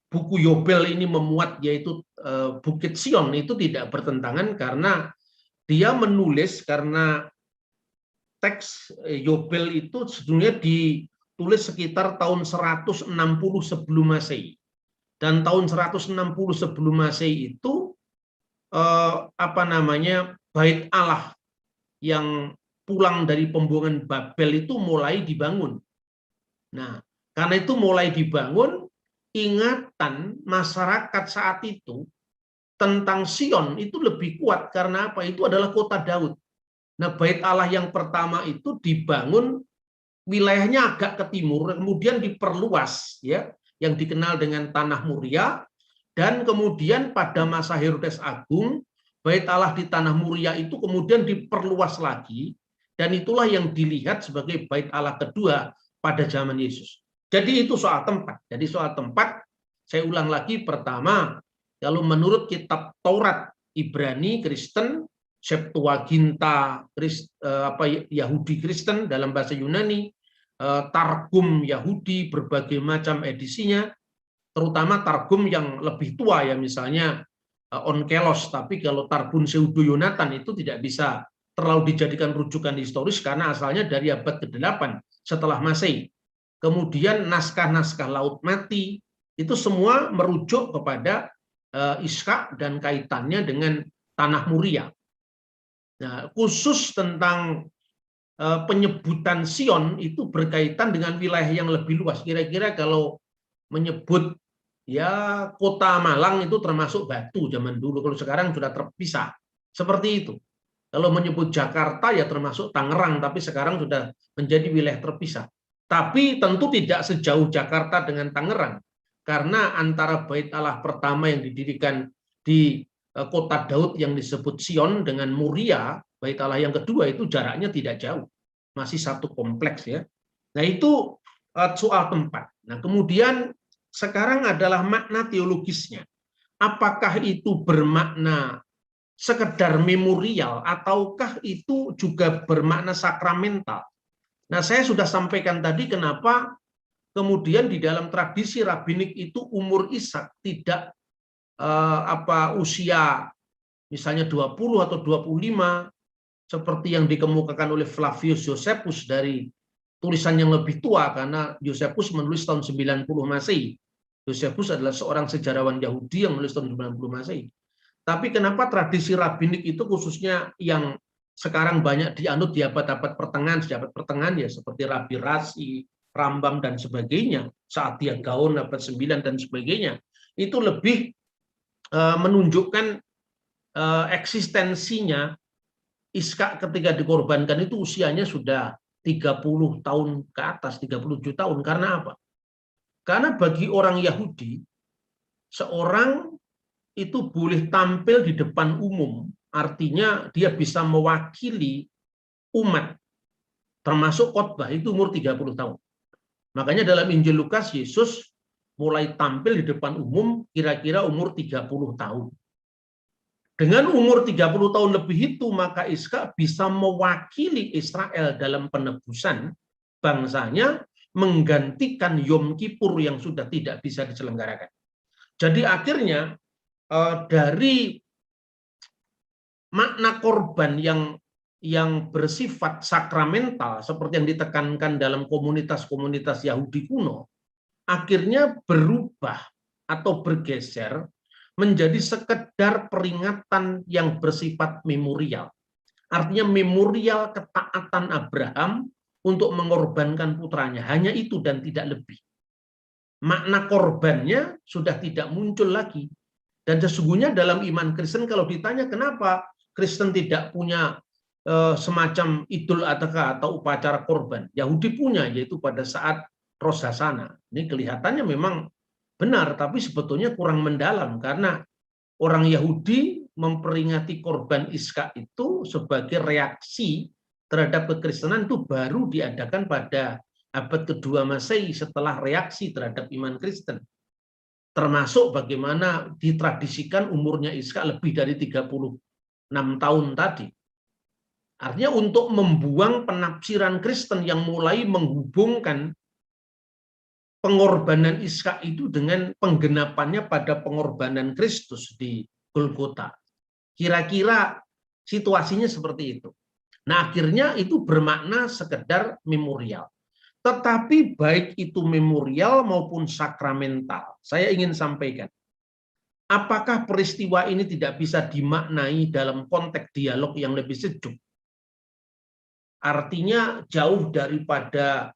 buku Yobel ini memuat yaitu Bukit Sion, itu tidak bertentangan karena dia menulis, karena teks Yobel itu sebenarnya ditulis sekitar tahun 160 sebelum Masehi. Dan tahun 160 sebelum Masehi itu bait Allah yang pulang dari pembuangan Babel itu mulai dibangun. Nah, karena itu mulai dibangun, ingatan masyarakat saat itu tentang Sion itu lebih kuat, karena apa? Itu adalah kota Daud. Nah, bait Allah yang pertama itu dibangun wilayahnya agak ke timur, kemudian diperluas, ya, yang dikenal dengan Tanah Muria, dan kemudian pada masa Herodes Agung, bait Allah di Tanah Muria itu kemudian diperluas lagi, dan itulah yang dilihat sebagai bait Allah kedua pada zaman Yesus. Jadi itu soal tempat. Jadi soal tempat, saya ulang lagi, pertama, kalau menurut kitab Taurat Ibrani Kristen, Septuaginta Yahudi Kristen dalam bahasa Yunani, Targum Yahudi berbagai macam edisinya, terutama Targum yang lebih tua ya, misalnya Onkelos, tapi kalau Targum Pseudo Yonatan itu tidak bisa terlalu dijadikan rujukan historis karena asalnya dari abad ke-8 setelah Masehi. Kemudian naskah-naskah Laut Mati itu semua merujuk kepada Ishak dan kaitannya dengan Tanah Muria. Nah, khusus tentang penyebutan Sion itu berkaitan dengan wilayah yang lebih luas. Kira-kira kalau menyebut ya kota Malang itu termasuk Batu zaman dulu, kalau sekarang sudah terpisah. Seperti itu. Kalau menyebut Jakarta ya termasuk Tangerang, tapi sekarang sudah menjadi wilayah terpisah. Tapi tentu tidak sejauh Jakarta dengan Tangerang, karena antara bait Allah pertama yang didirikan di kota Daud yang disebut Sion dengan Muria, bait Allah yang kedua, itu jaraknya tidak jauh, masih satu kompleks ya. Nah, itu soal tempat. Nah, kemudian sekarang adalah makna teologisnya. Apakah itu bermakna sekedar memorial ataukah itu juga bermakna sakramental? Nah, saya sudah sampaikan tadi kenapa kemudian di dalam tradisi rabbinik itu umur Ishak tidak usia misalnya 20 atau 25 seperti yang dikemukakan oleh Flavius Josephus dari tulisan yang lebih tua, karena Josephus menulis tahun 90 Masehi. Josephus adalah seorang sejarawan Yahudi yang menulis tahun 90 Masehi. Tapi kenapa tradisi rabbinik itu khususnya yang sekarang banyak dianut di abad-abad pertengahan ya seperti Rabi Rasi, Rambam dan sebagainya, Saadia Gaon abad 9 dan sebagainya, itu lebih menunjukkan eksistensinya Ishak ketika dikorbankan itu usianya sudah 30 tahun ke atas, 37 tahun. Karena apa? Karena bagi orang Yahudi, seorang itu boleh tampil di depan umum, artinya dia bisa mewakili umat, termasuk khotbah, itu umur 30 tahun. Makanya dalam Injil Lukas, Yesus mulai tampil di depan umum kira-kira umur 30 tahun. Dengan umur 30 tahun lebih itu, maka Ishak bisa mewakili Israel dalam penebusan bangsanya, menggantikan Yom Kippur yang sudah tidak bisa diselenggarakan. Jadi akhirnya dari makna korban yang bersifat sakramental seperti yang ditekankan dalam komunitas-komunitas Yahudi kuno, akhirnya berubah atau bergeser menjadi sekedar peringatan yang bersifat memorial. Artinya memorial ketaatan Abraham untuk mengorbankan putranya. Hanya itu dan tidak lebih. Makna korbannya sudah tidak muncul lagi. Dan sesungguhnya dalam iman Kristen kalau ditanya kenapa Kristen tidak punya semacam Idul Adha atau upacara korban. Yahudi punya, yaitu pada saat Rosh Hashanah. Ini kelihatannya memang benar, tapi sebetulnya kurang mendalam karena orang Yahudi memperingati korban Ishak itu sebagai reaksi terhadap kekristenan itu baru diadakan pada abad kedua Masehi setelah reaksi terhadap iman Kristen. Termasuk bagaimana ditradisikan umurnya Ishak lebih dari 36 tahun tadi. Artinya untuk membuang penafsiran Kristen yang mulai menghubungkan pengorbanan Ishak itu dengan penggenapannya pada pengorbanan Kristus di Golgota. Kira-kira situasinya seperti itu. Nah, akhirnya itu bermakna sekedar memorial. Tetapi baik itu memorial maupun sakramental, saya ingin sampaikan, apakah peristiwa ini tidak bisa dimaknai dalam konteks dialog yang lebih sejuk? Artinya jauh daripada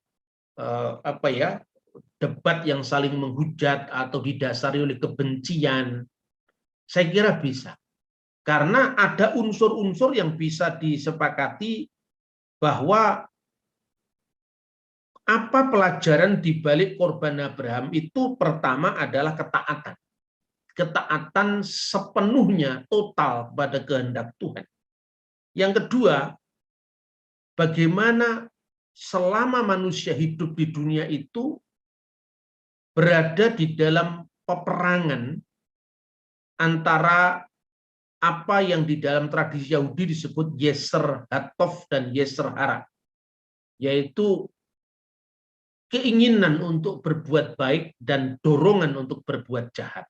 debat yang saling menghujat atau didasari oleh kebencian, saya kira bisa. Karena ada unsur-unsur yang bisa disepakati bahwa apa pelajaran di balik korban Abraham itu pertama adalah ketaatan. Ketaatan sepenuhnya total pada kehendak Tuhan. Yang kedua, bagaimana selama manusia hidup di dunia itu berada di dalam peperangan antara apa yang di dalam tradisi Yahudi disebut Yeser Hatov dan Yeser Hara, yaitu keinginan untuk berbuat baik dan dorongan untuk berbuat jahat.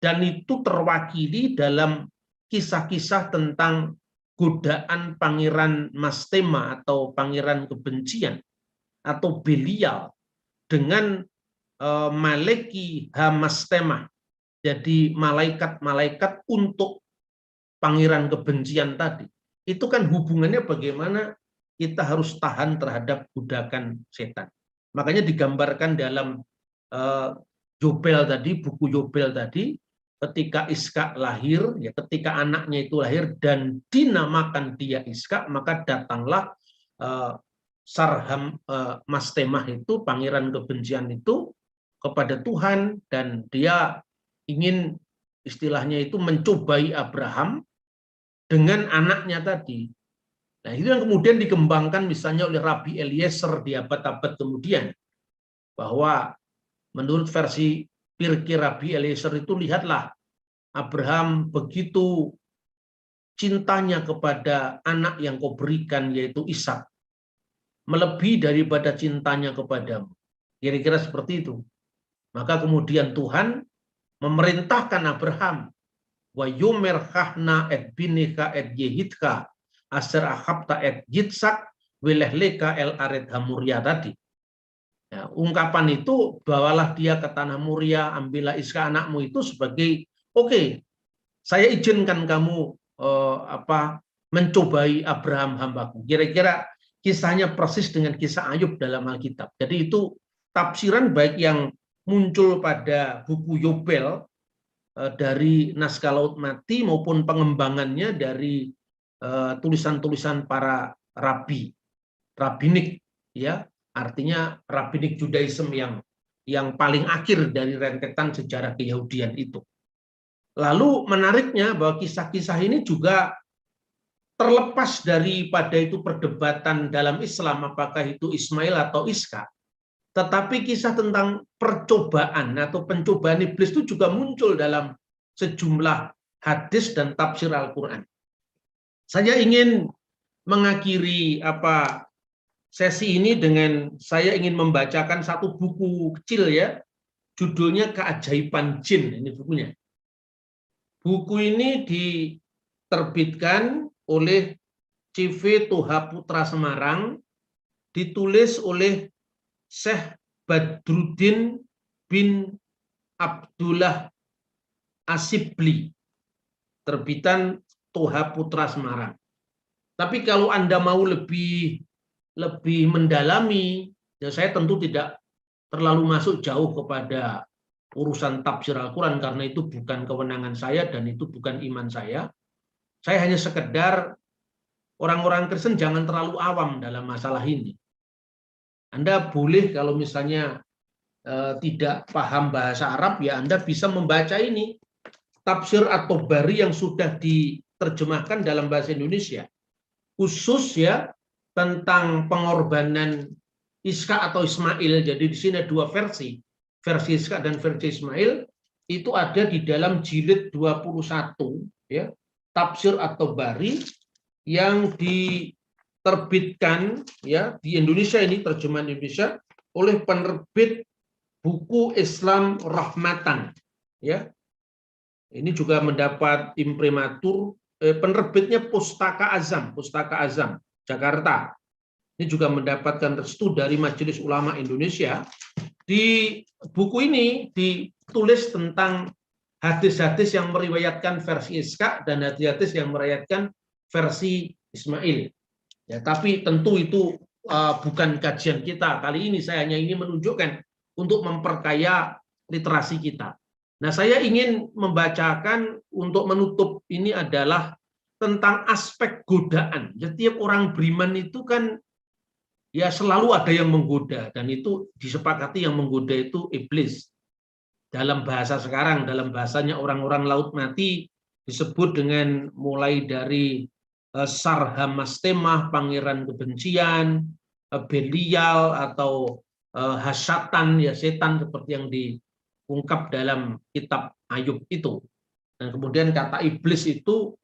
Dan itu terwakili dalam kisah-kisah tentang godaan Pangeran Mastema atau Pangeran Kebencian atau Belial dengan Maleki Hamastema, jadi malaikat-malaikat untuk Pangeran Kebencian tadi. Itu kan hubungannya bagaimana kita harus tahan terhadap godakan setan. Makanya digambarkan dalam Yobel tadi, buku Yobel tadi, ketika Ishak lahir, ya ketika anaknya itu lahir dan dinamakan dia Ishak, maka datanglah Sarham Mastemah itu, Pangeran Kebencian itu kepada Tuhan, dan dia ingin istilahnya itu mencobai Abraham dengan anaknya tadi. Nah, itu yang kemudian dikembangkan misalnya oleh Rabi Eliezer di abad-abad kemudian, bahwa menurut versi Pirkei Rabbi Eliezer itu, lihatlah Abraham begitu cintanya kepada anak yang kau berikan, yaitu Ishak, melebihi daripada cintanya kepadamu. Kira-kira seperti itu. Maka kemudian Tuhan memerintahkan Abraham, wa yumer khahna et binika et yehidka aser ahabta et yitsak wilehleka el aret hamuria tadi. Ya, ungkapan itu, bawalah dia ke tanah Muria, ambillah Iska anakmu itu sebagai oke, saya izinkan kamu mencobai Abraham hambaku. Kira-kira kisahnya persis dengan kisah Ayub dalam Alkitab. Jadi itu tafsiran baik yang muncul pada buku Yobel dari naskah Laut Mati maupun pengembangannya dari tulisan-tulisan para rabbinik, ya, artinya rabbinik Judaism yang paling akhir dari rentetan sejarah Keyahudian itu. Lalu menariknya bahwa kisah-kisah ini juga terlepas daripada itu perdebatan dalam Islam apakah itu Ismail atau Iska, tetapi kisah tentang percobaan atau pencobaan iblis itu juga muncul dalam sejumlah hadis dan tafsir Al-Quran. Saya ingin mengakhiri sesi ini dengan saya ingin membacakan satu buku kecil, ya, judulnya Keajaiban Jin. Ini bukunya. Buku ini diterbitkan oleh CV Toha Putra Semarang, ditulis oleh Syekh Badruddin bin Abdullah Asibli, terbitan Toha Putra Semarang. Tapi kalau Anda mau lebih mendalami, ya saya tentu tidak terlalu masuk jauh kepada urusan tafsir Al-Quran karena itu bukan kewenangan saya dan itu bukan iman saya. Saya hanya sekedar orang-orang Kristen jangan terlalu awam dalam masalah ini. Anda boleh kalau misalnya tidak paham bahasa Arab, ya Anda bisa membaca ini, tafsir At-Tabari yang sudah diterjemahkan dalam bahasa Indonesia, khusus ya tentang pengorbanan Iska atau Ismail. Jadi di sini ada dua versi Iska dan versi Ismail, itu ada di dalam jilid 21, ya, tafsir At-Tabari yang diterbitkan, ya, di Indonesia, ini terjemahan Indonesia oleh penerbit Buku Islam Rahmatan, ya. Ini juga mendapat imprimatur, penerbitnya Pustaka Azam Jakarta. Ini juga mendapatkan restu dari Majelis Ulama Indonesia. Di buku ini ditulis tentang hadis-hadis yang meriwayatkan versi Iska dan hadis-hadis yang meriwayatkan versi Ismail. Ya, tapi tentu itu bukan kajian kita. Kali ini saya hanya ingin menunjukkan untuk memperkaya literasi kita. Nah, saya ingin membacakan untuk menutup ini adalah tentang aspek godaan. Setiap orang beriman itu kan ya selalu ada yang menggoda, dan itu disepakati yang menggoda itu iblis. Dalam bahasa sekarang, dalam bahasanya orang-orang Laut Mati, disebut dengan mulai dari Sarhamastemah, pangeran kebencian, Belial atau Hasyatan, ya setan, seperti yang diungkap dalam kitab Ayub itu. Dan kemudian kata iblis itu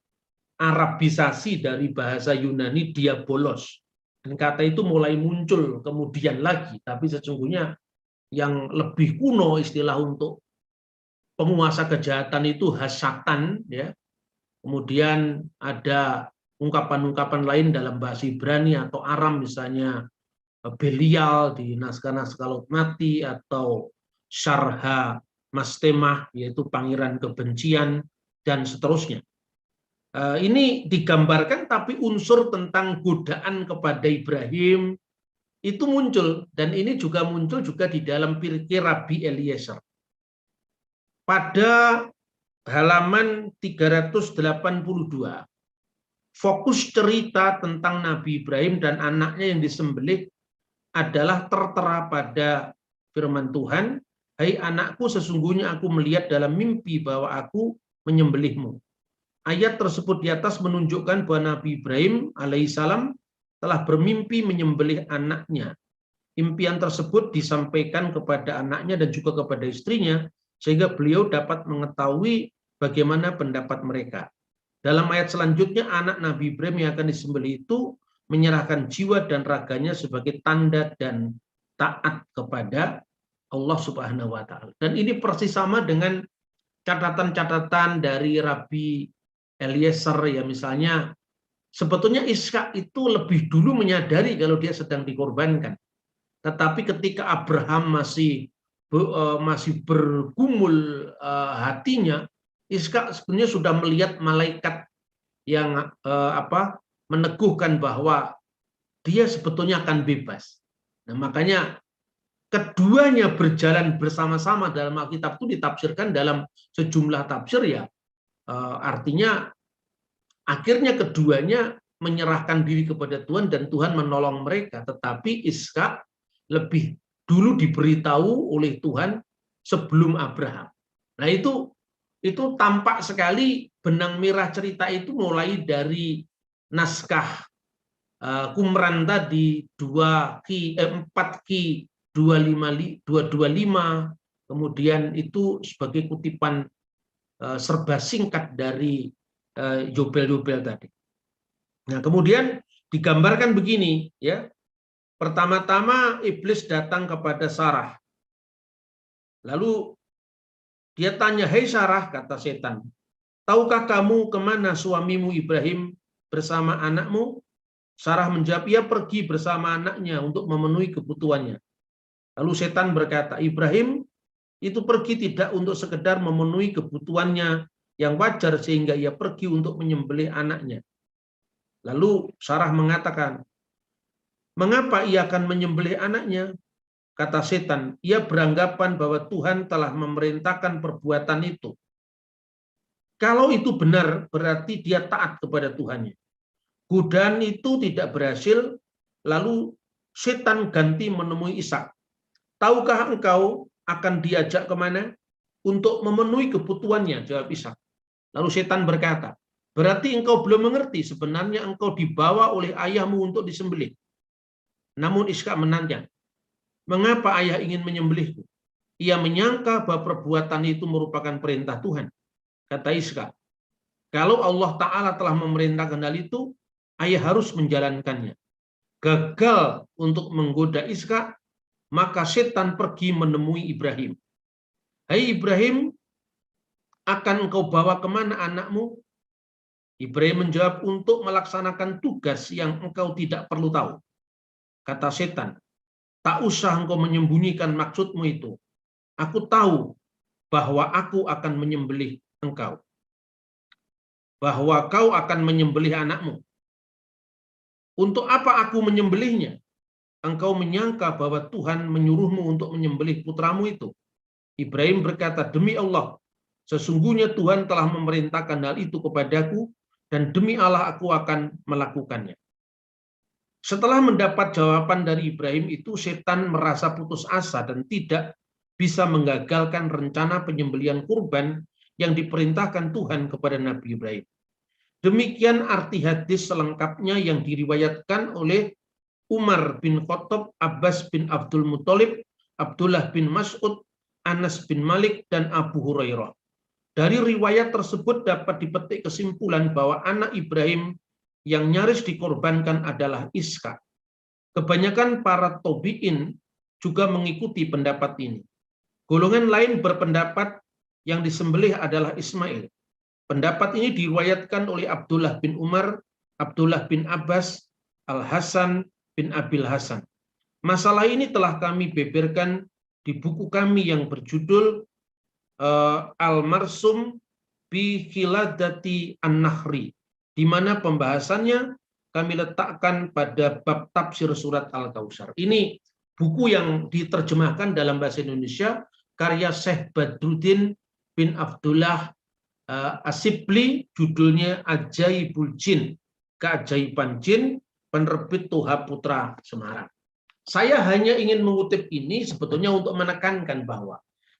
Arabisasi dari bahasa Yunani diabolos. Dan kata itu mulai muncul kemudian lagi, tapi sesungguhnya yang lebih kuno istilah untuk penguasa kejahatan itu Hasyatan, ya. Kemudian ada ungkapan-ungkapan lain dalam bahasa Ibrani atau Aram, misalnya Belial di naskah-naskah Laut Mati, atau Syarha Mastemah, yaitu pangeran kebencian, dan seterusnya. Ini digambarkan, tapi unsur tentang godaan kepada Ibrahim itu muncul, dan ini juga muncul juga di dalam Pirkei Rabbi Eliezer. Pada halaman 382, fokus cerita tentang Nabi Ibrahim dan anaknya yang disembelih adalah tertera pada firman Tuhan, "Hai anakku, sesungguhnya aku melihat dalam mimpi bahwa aku menyembelihmu." Ayat tersebut di atas menunjukkan bahwa Nabi Ibrahim alaihissalam telah bermimpi menyembelih anaknya. impian tersebut disampaikan kepada anaknya dan juga kepada istrinya, sehingga beliau dapat mengetahui bagaimana pendapat mereka. Dalam ayat selanjutnya, anak Nabi Ibrahim yang akan disembelih itu menyerahkan jiwa dan raganya sebagai tanda dan taat kepada Allah Subhanahu wa Ta'ala. Dan ini persis sama dengan catatan-catatan dari Rabi Eliezer, ya, misalnya sebetulnya Ishak itu lebih dulu menyadari kalau dia sedang dikorbankan. Tetapi ketika Abraham masih bergumul hatinya, Ishak sebenarnya sudah melihat malaikat yang meneguhkan bahwa dia sebetulnya akan bebas. Nah, makanya keduanya berjalan bersama-sama dalam Alkitab itu ditafsirkan dalam sejumlah tafsir, ya. Artinya akhirnya keduanya menyerahkan diri kepada Tuhan dan Tuhan menolong mereka. Tetapi Ishak lebih dulu diberitahu oleh Tuhan sebelum Abraham. Nah, itu tampak sekali benang merah cerita itu mulai dari naskah Qumran tadi 4Q 225, kemudian itu sebagai kutipan serba singkat dari Yobel-Yobel tadi. Nah, kemudian digambarkan begini, ya. Pertama-tama iblis datang kepada Sarah. Lalu dia tanya, "Hei Sarah," kata setan, "tahukah kamu kemana suamimu Ibrahim bersama anakmu?" Sarah menjawab, "Ia pergi bersama anaknya untuk memenuhi kebutuhannya." Lalu setan berkata, "Ibrahim itu pergi tidak untuk sekedar memenuhi kebutuhannya yang wajar sehingga ia pergi untuk menyembelih anaknya." Lalu Sarah mengatakan, "Mengapa ia akan menyembelih anaknya?" Kata setan, "Ia beranggapan bahwa Tuhan telah memerintahkan perbuatan itu. Kalau itu benar, berarti dia taat kepada Tuhannya." Godaan itu tidak berhasil, lalu setan ganti menemui Ishak. "Tahukah engkau akan diajak kemana?" "Untuk memenuhi kebutuhannya," jawab Ishak. Lalu setan berkata, "Berarti engkau belum mengerti, sebenarnya engkau dibawa oleh ayahmu untuk disembelih." Namun Ishak menanya, "Mengapa ayah ingin menyembelihku?" Ia menyangka bahwa perbuatan itu merupakan perintah Tuhan. Kata Ishak, "Kalau Allah Ta'ala telah memerintahkan hal itu, ayah harus menjalankannya." Gagal untuk menggoda Ishak, maka setan pergi menemui Ibrahim. "Hai Ibrahim, akan engkau bawa kemana anakmu?" Ibrahim menjawab, "Untuk melaksanakan tugas yang engkau tidak perlu tahu." Kata setan, "Tak usah engkau menyembunyikan maksudmu itu. Aku tahu bahwa aku akan menyembelih engkau. Bahwa kau akan menyembelih anakmu. Untuk apa aku menyembelihnya? Engkau menyangka bahwa Tuhan menyuruhmu untuk menyembelih putramu itu?" Ibrahim berkata, "Demi Allah, sesungguhnya Tuhan telah memerintahkan hal itu kepadaku, dan demi Allah aku akan melakukannya." Setelah mendapat jawaban dari Ibrahim itu, setan merasa putus asa dan tidak bisa menggagalkan rencana penyembelihan kurban yang diperintahkan Tuhan kepada Nabi Ibrahim. Demikian arti hadis selengkapnya yang diriwayatkan oleh Umar bin Khattab, Abbas bin Abdul Muthalib, Abdullah bin Mas'ud, Anas bin Malik, dan Abu Hurairah. Dari riwayat tersebut dapat dipetik kesimpulan bahwa anak Ibrahim yang nyaris dikorbankan adalah Ishak. Kebanyakan para tabi'in juga mengikuti pendapat ini. Golongan lain berpendapat yang disembelih adalah Ismail. Pendapat ini diriwayatkan oleh Abdullah bin Umar, Abdullah bin Abbas, Al-Hasan bin Abil Hasan. Masalah ini telah kami beberkan di buku kami yang berjudul Al-Marsum bi Khiladati An-Nahri, di mana pembahasannya kami letakkan pada bab tafsir surat Al-Kautsar. Ini buku yang diterjemahkan dalam bahasa Indonesia karya Syekh Badruddin bin Abdullah Asibli, judulnya Ajaibul Jin, Keajaiban Jin, penerbit Toha Putra Semarang. Saya hanya ingin mengutip ini sebetulnya untuk menekankan bahwa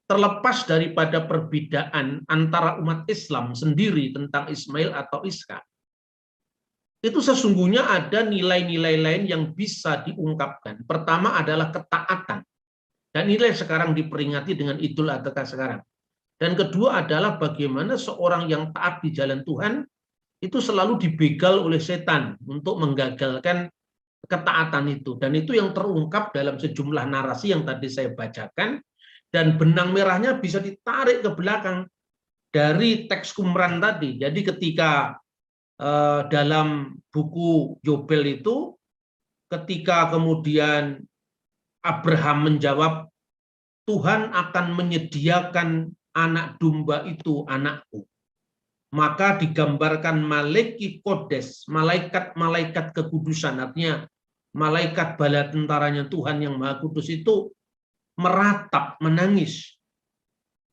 terlepas daripada perbedaan antara umat Islam sendiri tentang Ismail atau Ishak, itu sesungguhnya ada nilai-nilai lain yang bisa diungkapkan. Pertama adalah ketaatan. Dan nilai sekarang diperingati dengan Idul Adha sekarang. Dan kedua adalah bagaimana seorang yang taat di jalan Tuhan itu selalu dibegal oleh setan untuk menggagalkan ketaatan itu. Dan itu yang terungkap dalam sejumlah narasi yang tadi saya bacakan. Dan benang merahnya bisa ditarik ke belakang dari teks Qumran tadi. Jadi ketika dalam buku Yobel itu, ketika kemudian Abraham menjawab, Tuhan akan menyediakan anak domba itu anakku. Maka digambarkan Maleki Kodes, malaikat-malaikat kekudusan, artinya malaikat bala tentaranya Tuhan yang Maha Kudus itu meratap, menangis.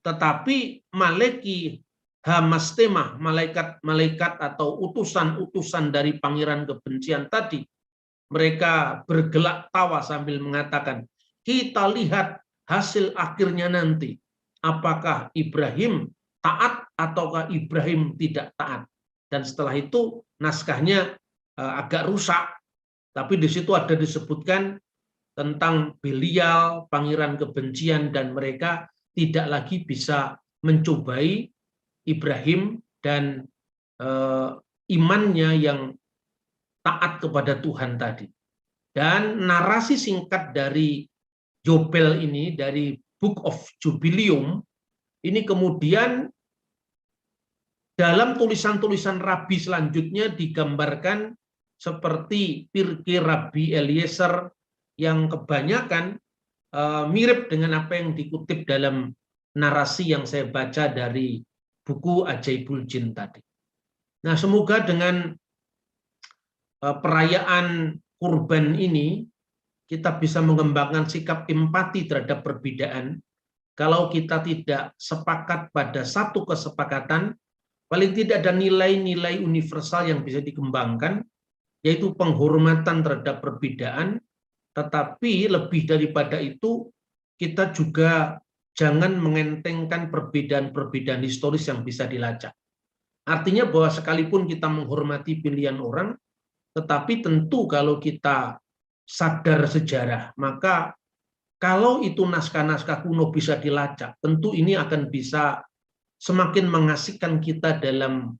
Tetapi Maleki Hamastemah, malaikat-malaikat atau utusan-utusan dari pangeran kebencian tadi, mereka bergelak tawa sambil mengatakan, kita lihat hasil akhirnya nanti. Apakah Ibrahim taat ataukah Ibrahim tidak taat? Dan setelah itu naskahnya agak rusak. Tapi di situ ada disebutkan tentang Belial, pangeran kebencian, dan mereka tidak lagi bisa mencobai Ibrahim dan imannya yang taat kepada Tuhan tadi. Dan narasi singkat dari Yobel ini, dari Book of Jubileum, ini kemudian dalam tulisan-tulisan Rabi selanjutnya digambarkan seperti Pirkei Rabbi Eliezer yang kebanyakan mirip dengan apa yang dikutip dalam narasi yang saya baca dari buku Ajaibul Jin tadi. Nah, semoga dengan perayaan kurban ini kita bisa mengembangkan sikap empati terhadap perbedaan. Kalau kita tidak sepakat pada satu kesepakatan, paling tidak ada nilai-nilai universal yang bisa dikembangkan, yaitu penghormatan terhadap perbedaan, tetapi lebih daripada itu, kita juga jangan mengentengkan perbedaan-perbedaan historis yang bisa dilacak. Artinya bahwa sekalipun kita menghormati pilihan orang, tetapi tentu kalau kita sadar sejarah, maka kalau itu naskah-naskah kuno bisa dilacak, tentu ini akan bisa semakin mengasihkan kita dalam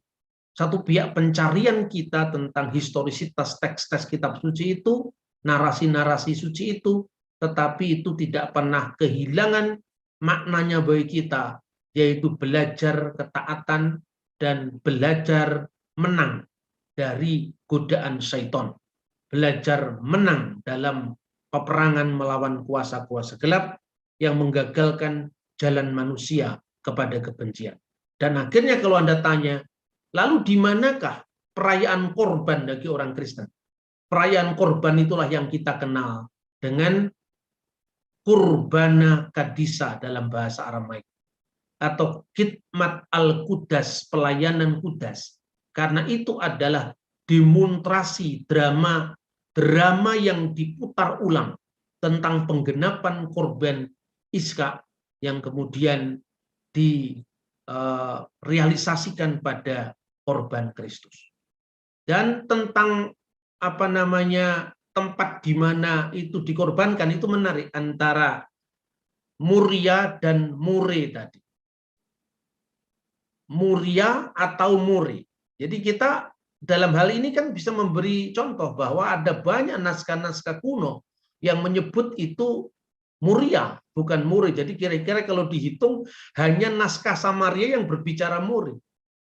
satu pihak pencarian kita tentang historisitas teks-teks kitab suci itu, narasi-narasi suci itu, tetapi itu tidak pernah kehilangan maknanya bagi kita, yaitu belajar ketaatan dan belajar menang dari godaan syaitan. Belajar menang dalam peperangan melawan kuasa-kuasa gelap yang menggagalkan jalan manusia kepada kebencian. Dan akhirnya kalau Anda tanya, lalu di manakah perayaan korban bagi orang Kristen? Perayaan korban itulah yang kita kenal dengan Qurbana Kadisa dalam bahasa Aramaik, atau Khidmat al-Qudas, pelayanan Kudas. Karena itu adalah demonstrasi drama yang diputar ulang tentang penggenapan korban Iska yang kemudian direalisasikan pada korban Kristus. Dan tentang tempat di mana itu dikorbankan itu menarik, antara Muria dan Mure tadi. Muria atau Mure. Jadi kita dalam hal ini kan bisa memberi contoh bahwa ada banyak naskah-naskah kuno yang menyebut itu Muria, bukan Mure. Jadi kira-kira kalau dihitung hanya naskah Samaria yang berbicara Mure.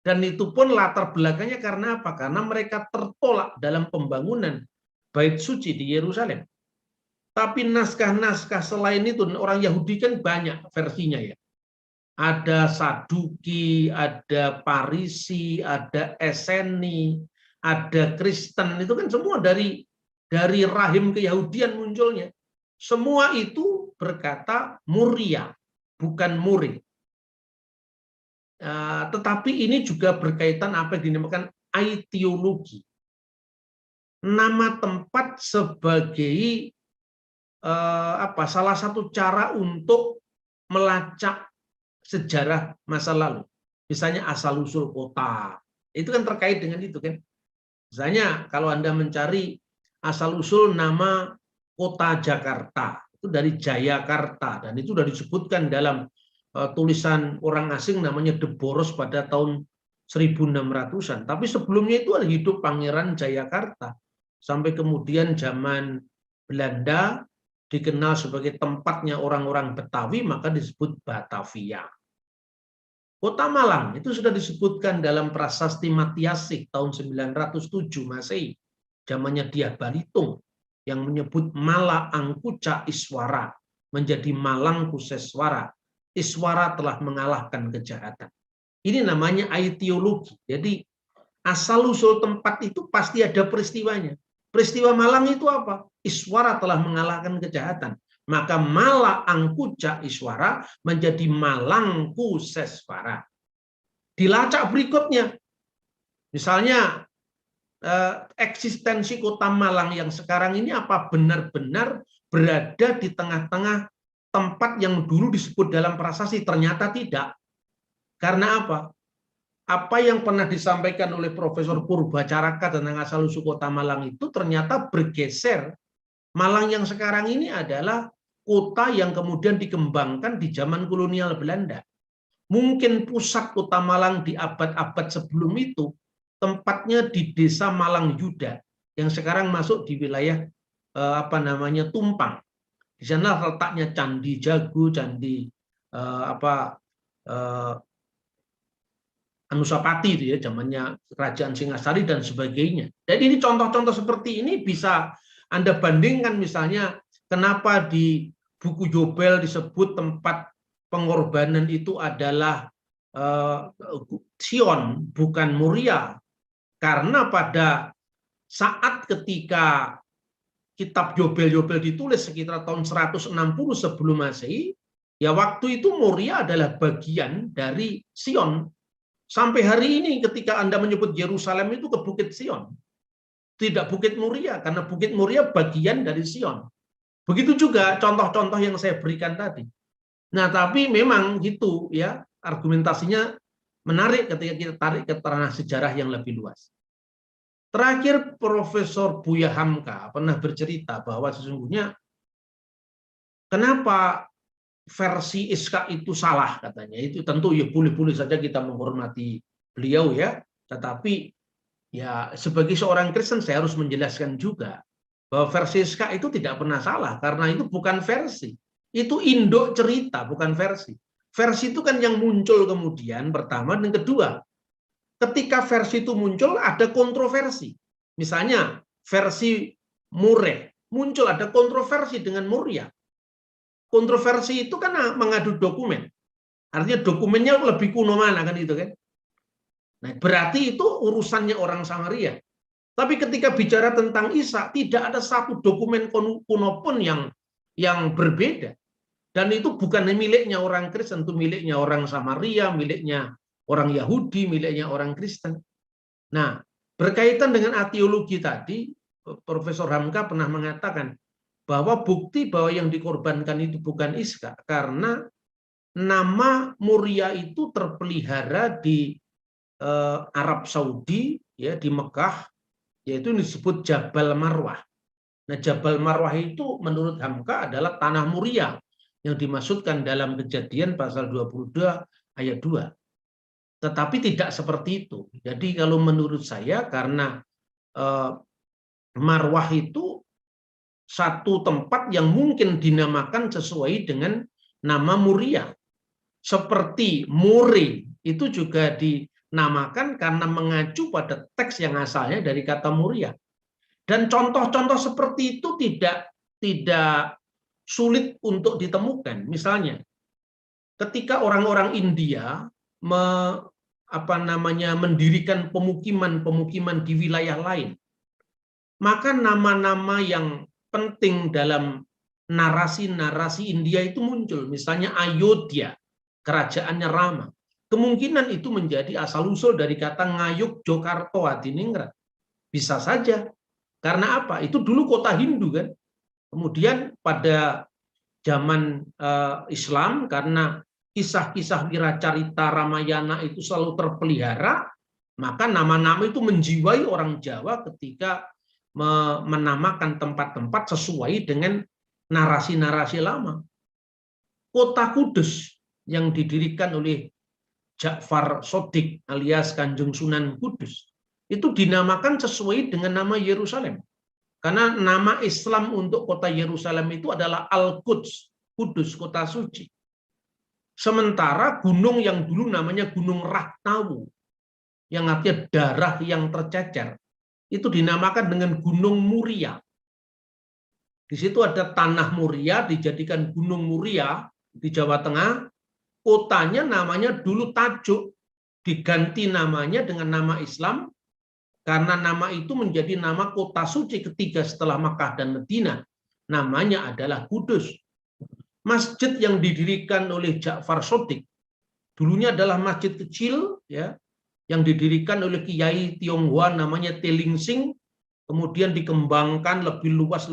Dan itu pun latar belakangnya karena apa? Karena mereka tertolak dalam pembangunan Bait Suci di Yerusalem. Tapi naskah-naskah selain itu, orang Yahudi kan banyak versinya ya. Ada Saduki, ada Parisi, ada Eseni, ada Kristen, itu kan semua dari rahim keyahudian munculnya. Semua itu berkata Muria, bukan Muri. Tetapi ini juga berkaitan apa yang dinamakan aitiologi. Nama tempat sebagai salah satu cara untuk melacak sejarah masa lalu. Misalnya asal-usul kota. Itu kan terkait dengan itu kan. Misalnya kalau Anda mencari asal-usul nama kota Jakarta, itu dari Jayakarta, dan itu sudah disebutkan dalam tulisan orang asing namanya De Boros pada tahun 1600-an. Tapi sebelumnya itu ada hidup Pangeran Jayakarta. Sampai kemudian zaman Belanda dikenal sebagai tempatnya orang-orang Betawi, maka disebut Batavia. Kota Malang itu sudah disebutkan dalam prasasti Matiasih tahun 907 Masehi, zamannya Dyah Balitung, yang menyebut Mala Angkuca Iswara menjadi Malang Kuseswara. Iswara telah mengalahkan kejahatan. Ini namanya aetiologi. Jadi asal-usul tempat itu pasti ada peristiwanya. Peristiwa Malang itu apa? Iswara telah mengalahkan kejahatan. Maka Mala Angkuca Iswara menjadi Malang Kuseswara. Dilacak berikutnya, misalnya eksistensi kota Malang yang sekarang ini apa benar-benar berada di tengah-tengah tempat yang dulu disebut dalam prasasti? Ternyata tidak. Karena apa? Apa yang pernah disampaikan oleh Profesor Purbacaraka tentang asal-usul kota Malang itu ternyata bergeser. Malang yang sekarang ini adalah kota yang kemudian dikembangkan di zaman kolonial Belanda. Mungkin pusat kota Malang di abad-abad sebelum itu tempatnya di desa Malang Yuda yang sekarang masuk di wilayah Tumpang. Di sana letaknya Candi Jago, Candi Anusapati itu ya, zamannya Kerajaan Singasari dan sebagainya. Jadi ini contoh-contoh seperti ini bisa Anda bandingkan, misalnya kenapa di buku Yobel disebut tempat pengorbanan itu adalah Sion, bukan Moria. Karena pada saat ketika kitab Yobel-Yobel ditulis sekitar tahun 160 sebelum Masehi, ya waktu itu Moria adalah bagian dari Sion. Sampai hari ini ketika Anda menyebut Yerusalem itu ke Bukit Sion, tidak Bukit Moria, karena Bukit Moria bagian dari Sion. Begitu juga contoh-contoh yang saya berikan tadi. Nah, tapi memang gitu ya, argumentasinya menarik ketika kita tarik ke ranah sejarah yang lebih luas. Terakhir, Profesor Buya Hamka pernah bercerita bahwa sesungguhnya kenapa versi Iskak itu salah katanya. Itu tentu ya boleh-boleh saja kita menghormati beliau ya, tetapi ya sebagai seorang Kristen saya harus menjelaskan juga bahwa versi Iskak itu tidak pernah salah, karena itu bukan versi. Itu induk cerita, bukan versi. Versi itu kan yang muncul kemudian pertama, dan kedua, ketika versi itu muncul ada kontroversi. Misalnya versi Mureh muncul, ada kontroversi dengan Moria. Kontroversi itu kan mengadu dokumen. Artinya dokumennya lebih kuno mana kan itu kan. Nah, berarti itu urusannya orang Samaria. Tapi ketika bicara tentang Isa, tidak ada satu dokumen kuno pun yang berbeda. Dan itu bukan miliknya orang Kristen, itu miliknya orang Samaria, miliknya orang Yahudi, miliknya orang Kristen. Nah, berkaitan dengan ateologi tadi, Profesor Hamka pernah mengatakan bahwa bukti bahwa yang dikorbankan itu bukan Iskak karena nama Moria itu terpelihara di Arab Saudi, ya, di Mekah, yaitu disebut Jabal Marwah. Nah, Jabal Marwah itu menurut Hamka adalah tanah Moria yang dimaksudkan dalam Kejadian pasal 22 ayat 2. Tetapi tidak seperti itu. Jadi kalau menurut saya karena Marwah itu satu tempat yang mungkin dinamakan sesuai dengan nama Moria. Seperti More itu juga dinamakan karena mengacu pada teks yang asalnya dari kata Moria. Dan contoh-contoh seperti itu tidak sulit untuk ditemukan. Misalnya, ketika orang-orang India mendirikan pemukiman-pemukiman di wilayah lain, maka nama-nama yang penting dalam narasi-narasi India itu muncul. Misalnya Ayodhya, kerajaannya Rama. Kemungkinan itu menjadi asal-usul dari kata Ngayuk Jokarto Hadiningrat. Bisa saja. Karena apa? Itu dulu kota Hindu kan. Kemudian pada zaman Islam, karena kisah-kisah wiracarita Ramayana itu selalu terpelihara, Maka nama-nama itu menjiwai orang Jawa ketika menamakan tempat-tempat sesuai dengan narasi-narasi lama. Kota Kudus yang didirikan oleh Ja'far Shadiq alias Kanjeng Sunan Kudus itu dinamakan sesuai dengan nama Yerusalem. Karena nama Islam untuk kota Yerusalem itu adalah Al-Quds, Kudus, kota suci. Sementara gunung yang dulu namanya Gunung Rahtawu, yang artinya darah yang tercecer, itu dinamakan dengan Gunung Muria. Di situ ada tanah Muria, dijadikan Gunung Muria di Jawa Tengah. Kotanya namanya dulu Tajuk, diganti namanya dengan nama Islam, karena nama itu menjadi nama kota suci ketiga setelah Makkah dan Madinah. Namanya adalah Kudus. Masjid yang didirikan oleh Ja'far Shadiq dulunya adalah masjid kecil, ya, yang didirikan oleh Kiai Tionghoa namanya Telingsing, kemudian dikembangkan lebih luas,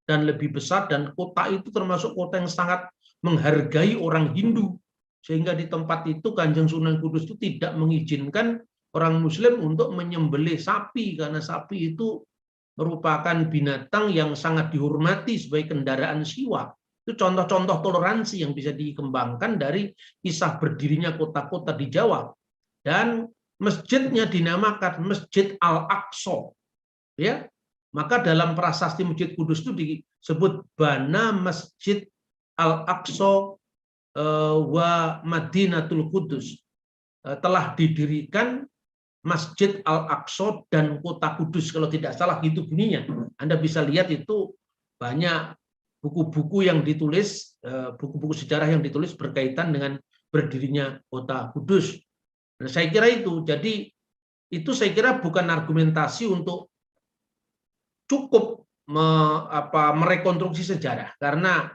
dan lebih besar, dan kota itu termasuk kota yang sangat menghargai orang Hindu. Sehingga di tempat itu Kanjeng Sunan Kudus itu tidak mengizinkan orang Muslim untuk menyembelih sapi, karena sapi itu merupakan binatang yang sangat dihormati sebagai kendaraan siwa. Itu contoh-contoh toleransi yang bisa dikembangkan dari kisah berdirinya kota-kota di Jawa. Dan masjidnya dinamakan Masjid Al-Aqsa. Ya, maka dalam prasasti Masjid Kudus itu disebut Bana Masjid Al-Aqsa wa Madinatul Kudus. Telah didirikan Masjid Al-Aqsa dan Kota Kudus, kalau tidak salah gitu bunyinya. Anda bisa lihat itu banyak buku-buku yang ditulis, buku-buku sejarah yang ditulis berkaitan dengan berdirinya Kota Kudus. Nah, saya kira itu. Jadi itu saya kira bukan argumentasi untuk cukup merekonstruksi sejarah, karena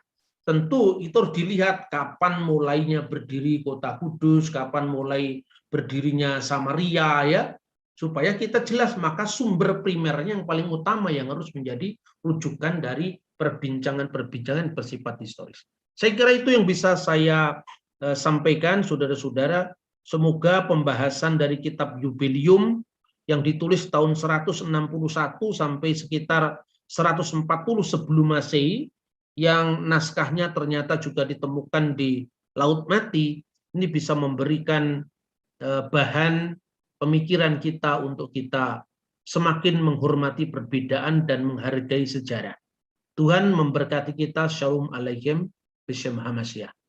tentu itu harus dilihat kapan mulainya berdiri Kota Kudus, kapan mulai berdirinya Samaria, ya, supaya kita jelas. Maka sumber primernya yang paling utama yang harus menjadi rujukan dari perbincangan-perbincangan bersifat historis. Saya kira itu yang bisa saya sampaikan, saudara-saudara. Semoga pembahasan dari kitab Yubelium yang ditulis tahun 161 sampai sekitar 140 sebelum Masehi, yang naskahnya ternyata juga ditemukan di Laut Mati, ini bisa memberikan bahan pemikiran kita untuk kita semakin menghormati perbedaan dan menghargai sejarah. Tuhan memberkati kita. Shalom Aleichem. Bismillahirrahmanirrahim.